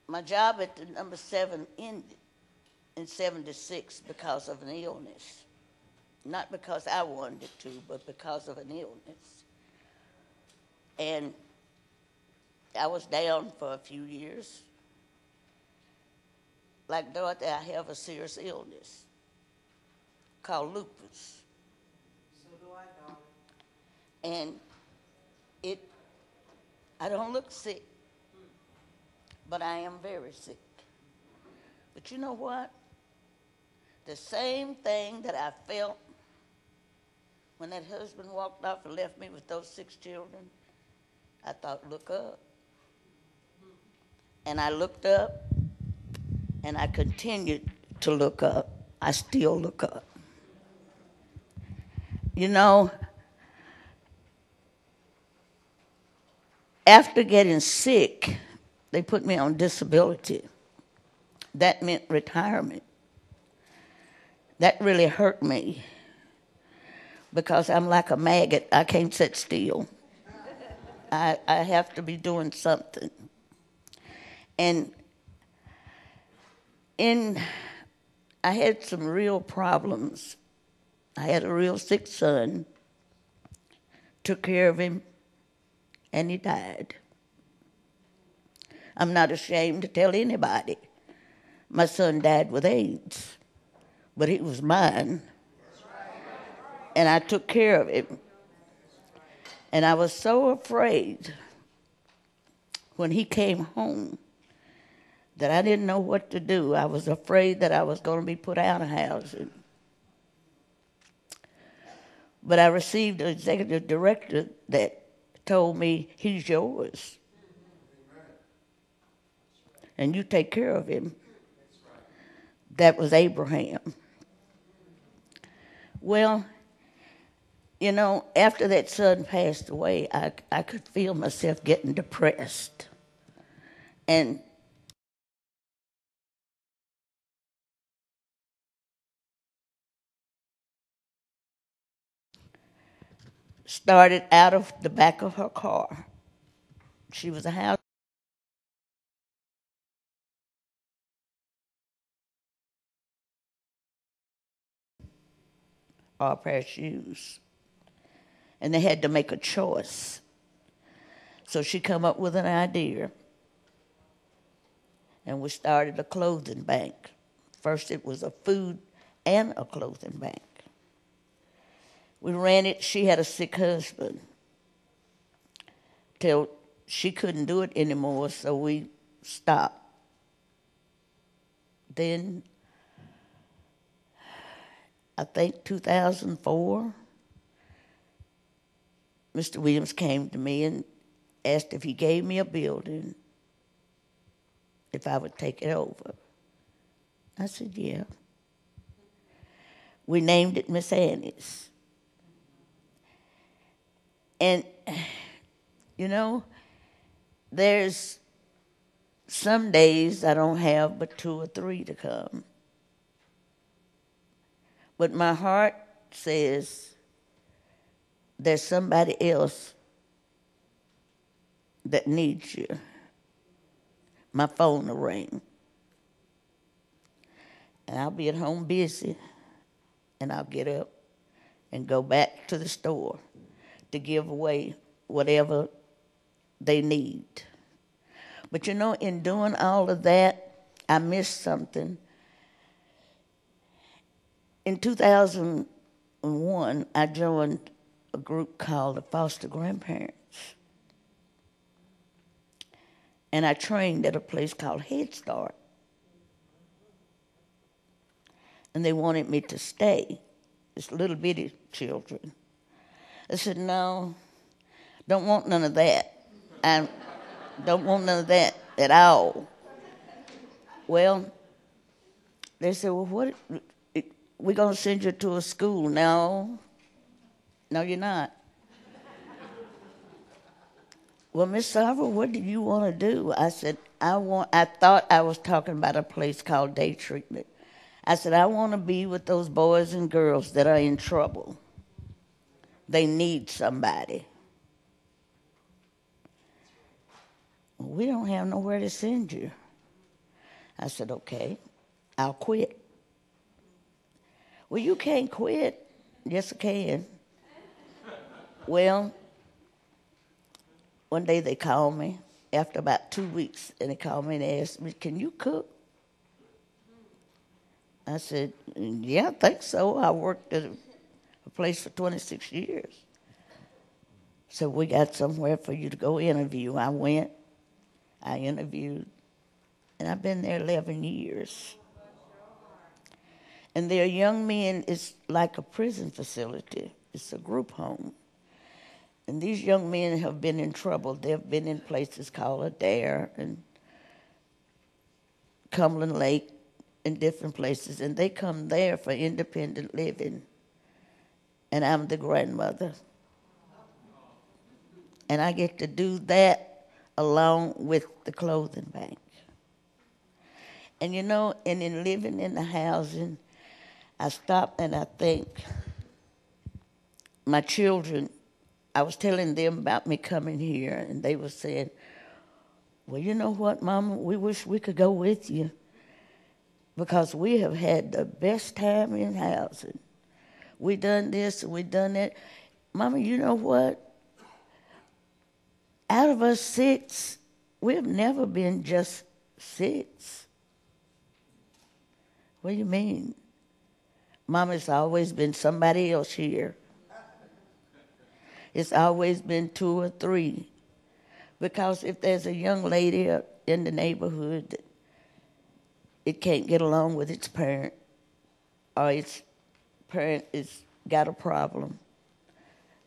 My job at the number 7 ended in 76 because of an illness. Not because I wanted it to, but because of an illness. And I was down for a few years. Like Dorothy, I have a serious illness called lupus. So do I, darling. And I don't look sick, but I am very sick. But you know what? The same thing that I felt when that husband walked off and left me with those 6 children, I thought, look up. And I looked up, and I continued to look up. I still look up. You know, after getting sick, they put me on disability. That meant retirement. That really hurt me because I'm like a maggot. I can't sit still. I have to be doing something. And I had some real problems. I had a real sick son, took care of him, and he died. I'm not ashamed to tell anybody. My son died with AIDS, but he was mine. And I took care of him. And I was so afraid when he came home that I didn't know what to do. I was afraid that I was going to be put out of housing. But I received an executive director that told me, he's yours. And you take care of him. That was Abraham. Well, you know, after that son passed away, I could feel myself getting depressed. And started out of the back of her car. She was a house. Or a pair of shoes. And they had to make a choice. So she come up with an idea. And we started a clothing bank. First it was a food and a clothing bank. We ran it. She had a sick husband. Till she couldn't do it anymore, so we stopped. Then, I think 2004, Mr. Williams came to me and asked if he gave me a building if I would take it over. I said, yeah. We named it Miss Annie's. And, you know, there's some days I don't have but 2 or 3 to come. But my heart says there's somebody else that needs you. My phone will ring. And I'll be at home busy, and I'll get up and go back to the store to give away whatever they need. But you know, in doing all of that, I missed something. In 2001, I joined a group called the Foster Grandparents. And I trained at a place called Head Start. And they wanted me to stay. It's little bitty children. I said, no, don't want none of that. I don't want none of that at all. Well, they said, well, what? We're going to send you to a school. No, you're not. Well, Miss Sarver, what do you want to do? I said, I thought I was talking about a place called day treatment. I said, I want to be with those boys and girls that are in trouble. They need somebody. Well, we don't have nowhere to send you. I said, okay, I'll quit. Well, you can't quit. Yes, I can. Well, one day they called me after about 2 weeks, and they called me and they asked me, can you cook? I said, yeah, I think so. I worked at a place for 26 years. So we got somewhere for you to go interview. I went, I interviewed, and I've been there 11 years. And their young men is like a prison facility. It's a group home. And these young men have been in trouble. They've been in places called Adair and Cumberland Lake and different places. And they come there for independent living. And I'm the grandmother. And I get to do that along with the clothing bank. And you know, and in living in the housing, I stop and I think, my children, I was telling them about me coming here, and they were saying, well, you know what, Mama, we wish we could go with you because we have had the best time in housing. We done this and we done that. Mama, you know what? Out of us 6, we've never been just 6. What do you mean? Mama's always been somebody else here. It's always been 2 or 3. Because if there's a young lady in the neighborhood that it can't get along with its parent, or its parent has got a problem,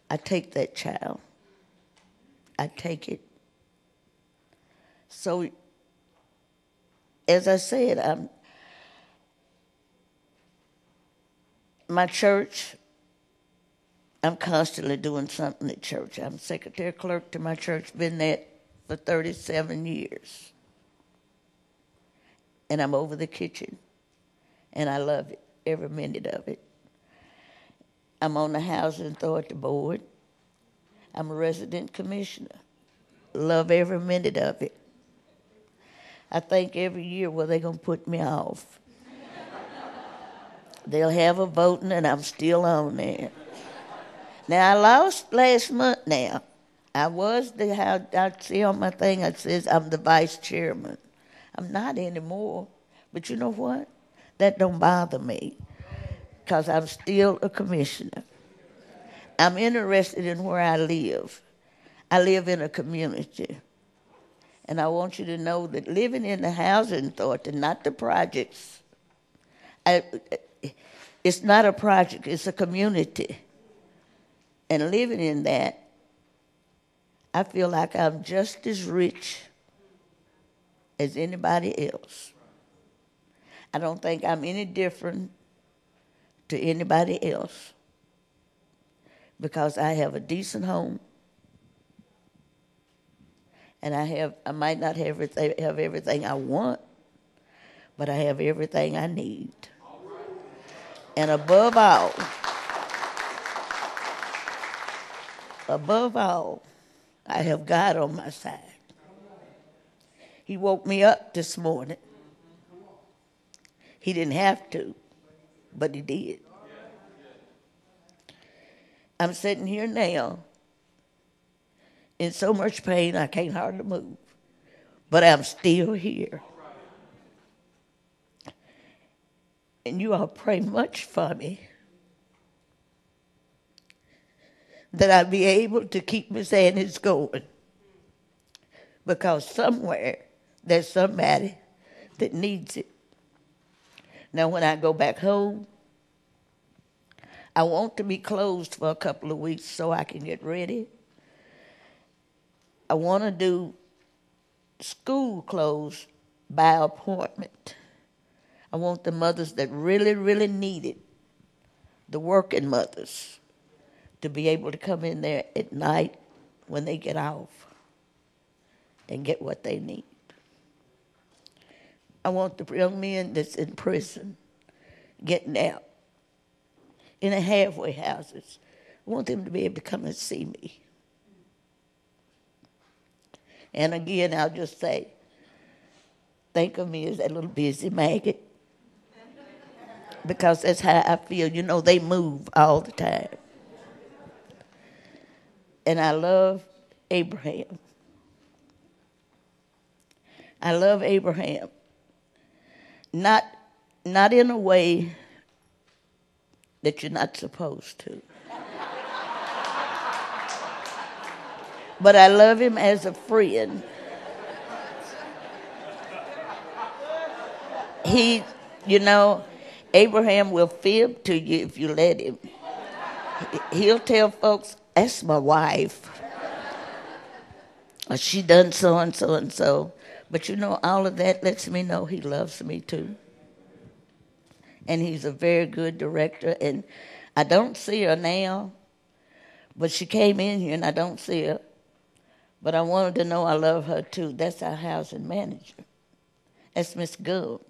I take that child. I take it. So, as I said, my church, I'm constantly doing something at church. I'm secretary clerk to my church, been there for 37 years. And I'm over the kitchen, and I love it, every minute of it. I'm on the Housing Authority Board. I'm a resident commissioner. Love every minute of it. I think every year, well, they're going to put me off. They'll have a voting, and I'm still on there. Now, I lost last month now. I see on my thing, it says I'm the vice chairman. I'm not anymore. But you know what? That don't bother me because I'm still a commissioner. I'm interested in where I live. I live in a community. And I want you to know that living in the housing authority, not the projects, it's not a project, it's a community. And living in that, I feel like I'm just as rich as anybody else. I don't think I'm any different to anybody else because I have a decent home and I might not have everything I want, but I have everything I need. And above all, I have God on my side. He woke me up this morning. He didn't have to, but he did. I'm sitting here now in so much pain I can't hardly move, but I'm still here. And you all pray much for me that I'll be able to keep Miss Annie's going, because somewhere there's somebody that needs it. Now, when I go back home, I want to be closed for a couple of weeks so I can get ready. I want to do school closed by appointment. I want the mothers that really, really need it, the working mothers, to be able to come in there at night when they get off and get what they need. I want the young men that's in prison getting out in the halfway houses. I want them to be able to come and see me. And again, I'll just say, think of me as that little busy maggot, because that's how I feel. You know, they move all the time. And I love Abraham. I love Abraham. Not in a way that you're not supposed to. But I love him as a friend. Abraham will fib to you if you let him. He'll tell folks, that's my wife. Or she done so and so and so. But all of that lets me know he loves me too. And he's a very good director. And I don't see her now, but she came in here and I don't see her. But I wanted to know I love her too. That's our housing manager. That's Miss Gull.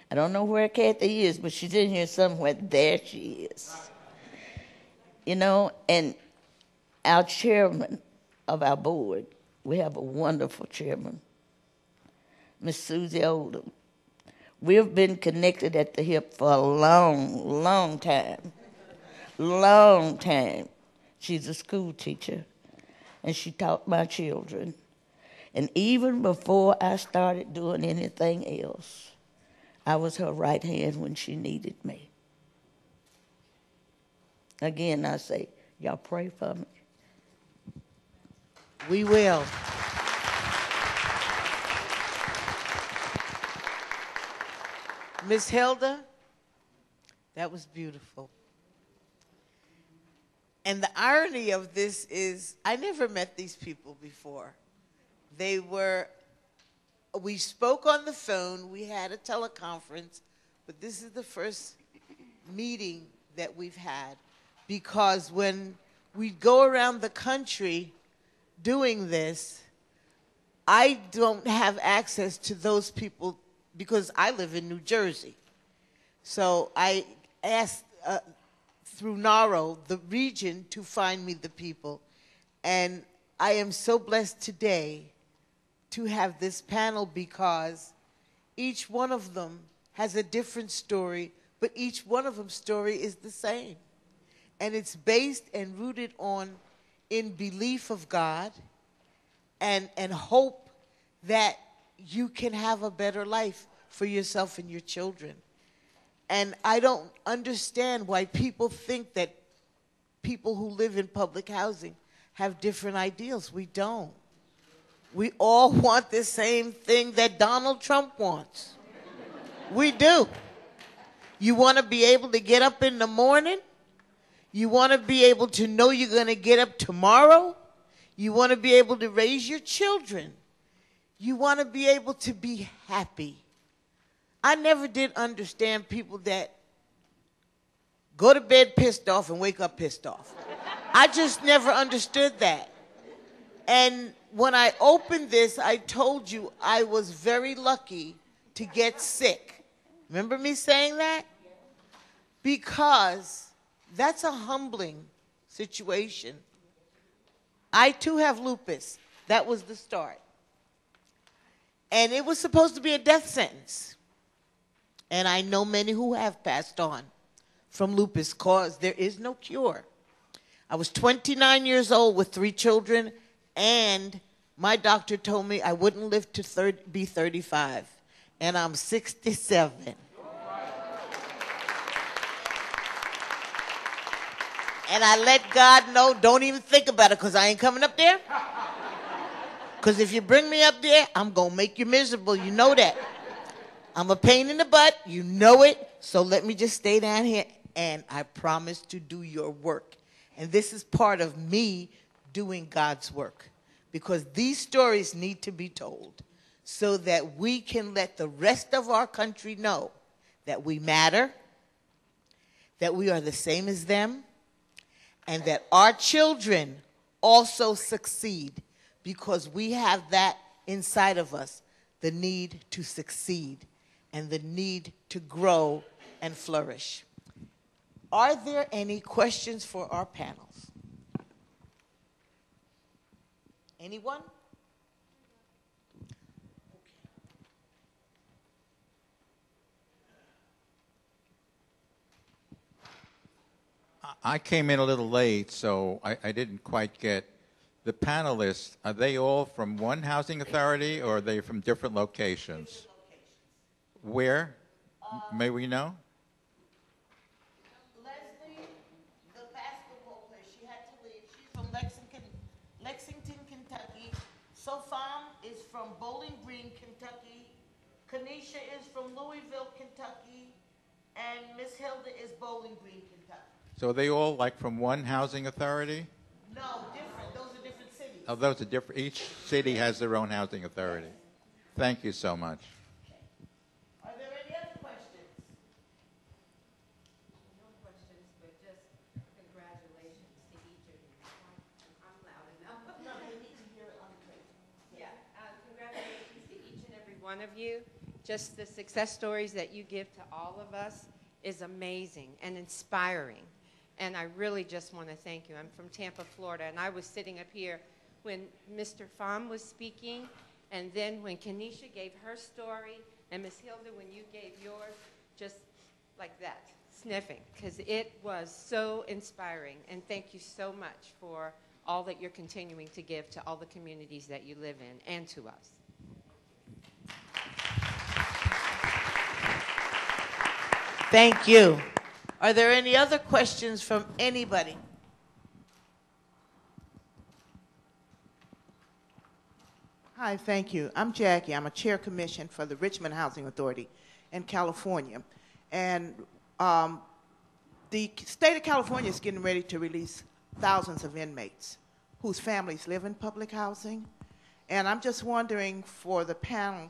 I don't know where Kathy is, but she's in here somewhere. There she is. And our chairman of our board, we have a wonderful chairman, Miss Susie Oldham. We've been connected at the hip for a long, long time. Long time. She's a school teacher, and she taught my children. And even before I started doing anything else, I was her right hand when she needed me. Again, I say, y'all pray for me. We will. Miss Hilda, that was beautiful. And the irony of this is I never met these people before. We spoke on the phone, we had a teleconference, but this is the first meeting that we've had, because when we go around the country doing this, I don't have access to those people because I live in New Jersey. So I asked through NARO, the region, to find me the people. And I am so blessed today to have this panel, because each one of them has a different story, but each one of them's story is the same. And it's based and rooted in belief of God and hope that you can have a better life for yourself and your children. And I don't understand why people think that people who live in public housing have different ideals. We don't. We all want the same thing that Donald Trump wants. We do. You want to be able to get up in the morning? You want to be able to know you're going to get up tomorrow? You want to be able to raise your children? You want to be able to be happy. I never did understand people that go to bed pissed off and wake up pissed off. I just never understood that. And when I opened this, I told you I was very lucky to get sick. Remember me saying that? Because that's a humbling situation. I too have lupus. That was the start. And it was supposed to be a death sentence. And I know many who have passed on from lupus cause there is no cure. I was 29 years old with 3 children, and my doctor told me I wouldn't live to be 35. And I'm 67. And I let God know, don't even think about it, because I ain't coming up there. Because if you bring me up there, I'm going to make you miserable. You know that. I'm a pain in the butt. You know it. So let me just stay down here, and I promise to do your work. And this is part of me doing God's work, because these stories need to be told so that we can let the rest of our country know that we matter, that we are the same as them, and that our children also succeed, because we have that inside of us, the need to succeed and the need to grow and flourish. Are there any questions for our panels? Anyone? I came in a little late, so I didn't quite get the panelists. Are they all from one housing authority, or are they from different locations? Where? May we know? Leslie, the basketball player, she had to leave. She's from Lexington, Kentucky. Sopham is from Bowling Green, Kentucky. Kanisha is from Louisville, Kentucky. And Miss Hilda is Bowling Green, Kentucky. So are they all like from one housing authority? No, different. Those are different cities. Oh, those are different. Each city has their own housing authority. Thank you so much. Are there any other questions? No questions, but just congratulations to each of you. I'm loud enough. No, they need to hear it on the tape. Yeah, congratulations to each and every one of you. Just the success stories that you give to all of us is amazing and inspiring. And I really just want to thank you. I'm from Tampa, Florida, and I was sitting up here when Mr. Pham was speaking, and then when Kanisha gave her story, and Miss Hilda, when you gave yours, just like that, sniffing, because it was so inspiring. And thank you so much for all that you're continuing to give to all the communities that you live in and to us. Thank you. Are there any other questions from anybody? Hi, thank you. I'm Jackie. I'm a chair commission for the Richmond Housing Authority in California. And the state of California is getting ready to release thousands of inmates whose families live in public housing. And I'm just wondering for the panel,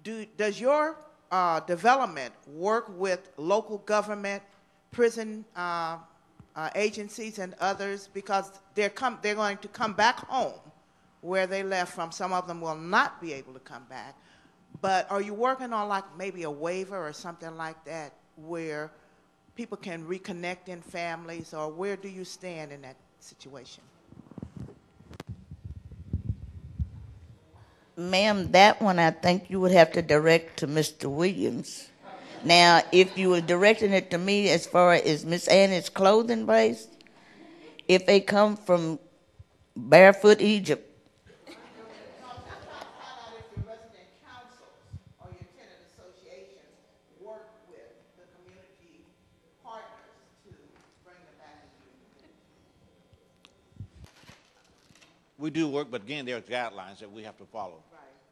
does your development work with local government, prison agencies, and others? Because they're going to come back home where they left from. Some of them will not be able to come back. But are you working on like maybe a waiver or something like that where people can reconnect in families, or where do you stand in that situation? Ma'am, that one I think you would have to direct to Mr. Williams. Now, if you were directing it to me as far as Miss Annie's clothing based, if they come from Barefoot Egypt, We do work, but again, there's guidelines that we have to follow,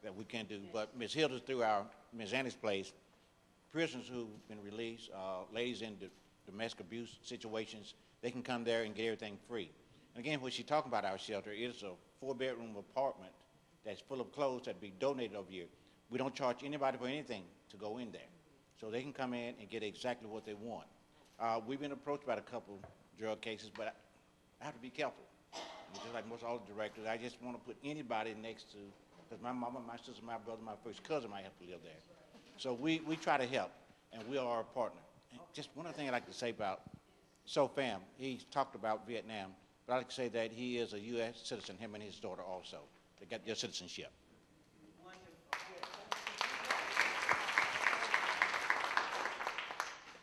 that we can't do. But Ms. Hilda's through our Ms. Annie's place, prisoners who've been released, ladies in domestic abuse situations, they can come there and get everything free. And again, when she's talking about our shelter, it is a 4-bedroom apartment that's full of clothes that be donated over here. We don't charge anybody for anything to go in there. So they can come in and get exactly what they want. We've been approached by a couple drug cases, but I have to be careful. Just like most all the directors, I just want to put anybody next to, because my mama, my sister, my brother, my first cousin might have to live there. So we try to help, and we are a partner. And just one other thing I'd like to say about Fam, he talked about Vietnam, but I'd like to say that he is a U.S. citizen, him and his daughter also. They got their citizenship.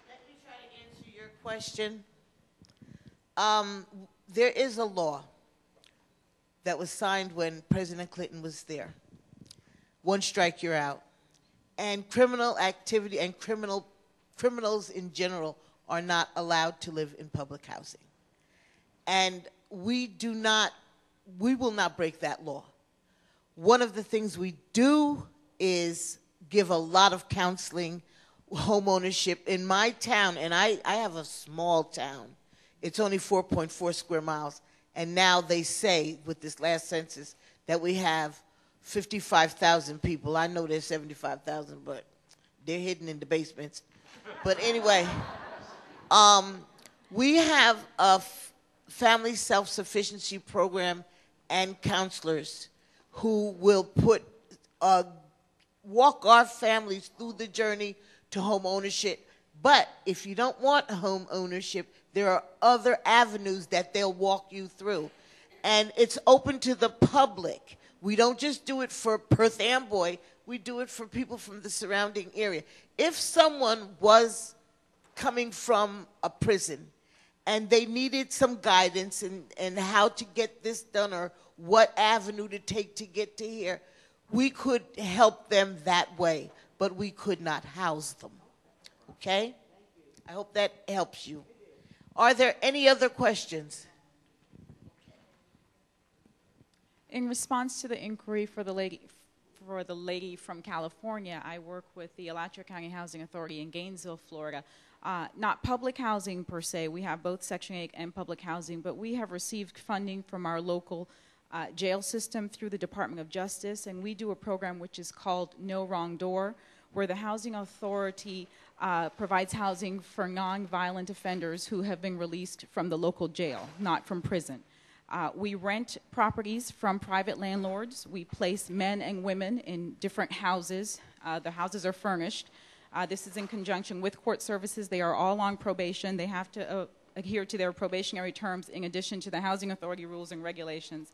Let me try to answer your question. There is a law that was signed when President Clinton was there. One strike, you're out. And criminal activity and criminals in general are not allowed to live in public housing. And we will not break that law. One of the things we do is give a lot of counseling, home ownership. In my town, and I have a small town, it's only 4.4 square miles, and now they say, with this last census, that we have 55,000 people. I know there's 75,000, but they're hidden in the basements. But anyway, we have a family self-sufficiency program and counselors who will walk our families through the journey to home ownership. But if you don't want home ownership, there are other avenues that they'll walk you through. And it's open to the public. We don't just do it for Perth Amboy, we do it for people from the surrounding area. If someone was coming from a prison and they needed some guidance in how to get this done or what avenue to take to get to here, we could help them that way, but we could not house them. Okay? I hope that helps you. Are there any other questions? In response to the inquiry for the lady from California, I work with the Alachua County Housing Authority in Gainesville, Florida. Not public housing per se, we have both Section 8 and public housing, but we have received funding from our local jail system through the Department of Justice, and we do a program which is called No Wrong Door, where the Housing Authority provides housing for non-violent offenders who have been released from the local jail, not from prison. We rent properties from private landlords. We place men and women in different houses. The houses are furnished. This is in conjunction with court services. They are all on probation. They have to adhere to their probationary terms in addition to the Housing Authority rules and regulations.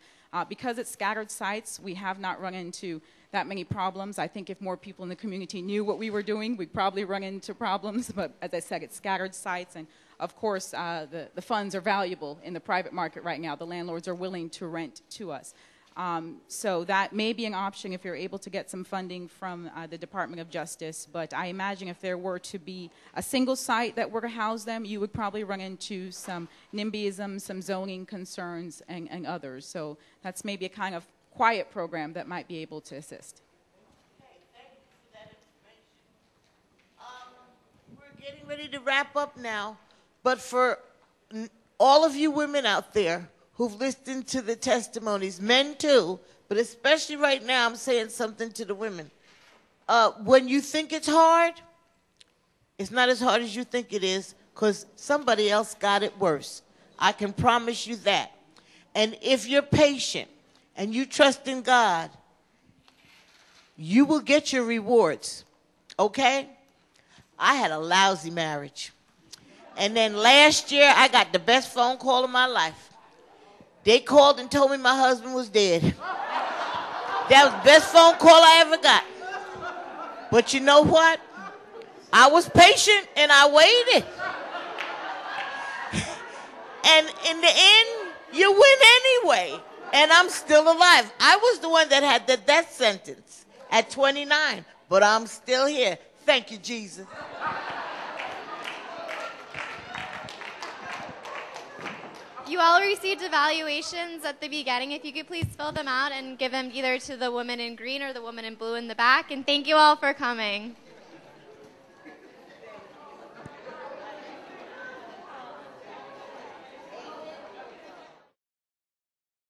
Because it's scattered sites, we have not run into that many problems. I think if more people in the community knew what we were doing, we'd probably run into problems. But as I said, it's scattered sites. And of course, the funds are valuable in the private market right now. The landlords are willing to rent to us. So that may be an option if you're able to get some funding from the Department of Justice. But I imagine if there were to be a single site that were to house them, you would probably run into some NIMBYism, some zoning concerns, and others. So that's maybe a kind of quiet program that might be able to assist. Okay, thank you for that information. We're getting ready to wrap up now, but for all of you women out there who've listened to the testimonies, men too, but especially right now, I'm saying something to the women. When you think it's hard, it's not as hard as you think it is, because somebody else got it worse. I can promise you that. And if you're patient and you trust in God, you will get your rewards, okay? I had a lousy marriage. And then last year, I got the best phone call of my life. They called and told me my husband was dead. That was the best phone call I ever got. But you know what? I was patient and I waited. And in the end, you win anyway. And I'm still alive. I was the one that had the death sentence at 29, but I'm still here. Thank you, Jesus. You all received evaluations at the beginning. If you could please fill them out and give them either to the woman in green or the woman in blue in the back. And thank you all for coming.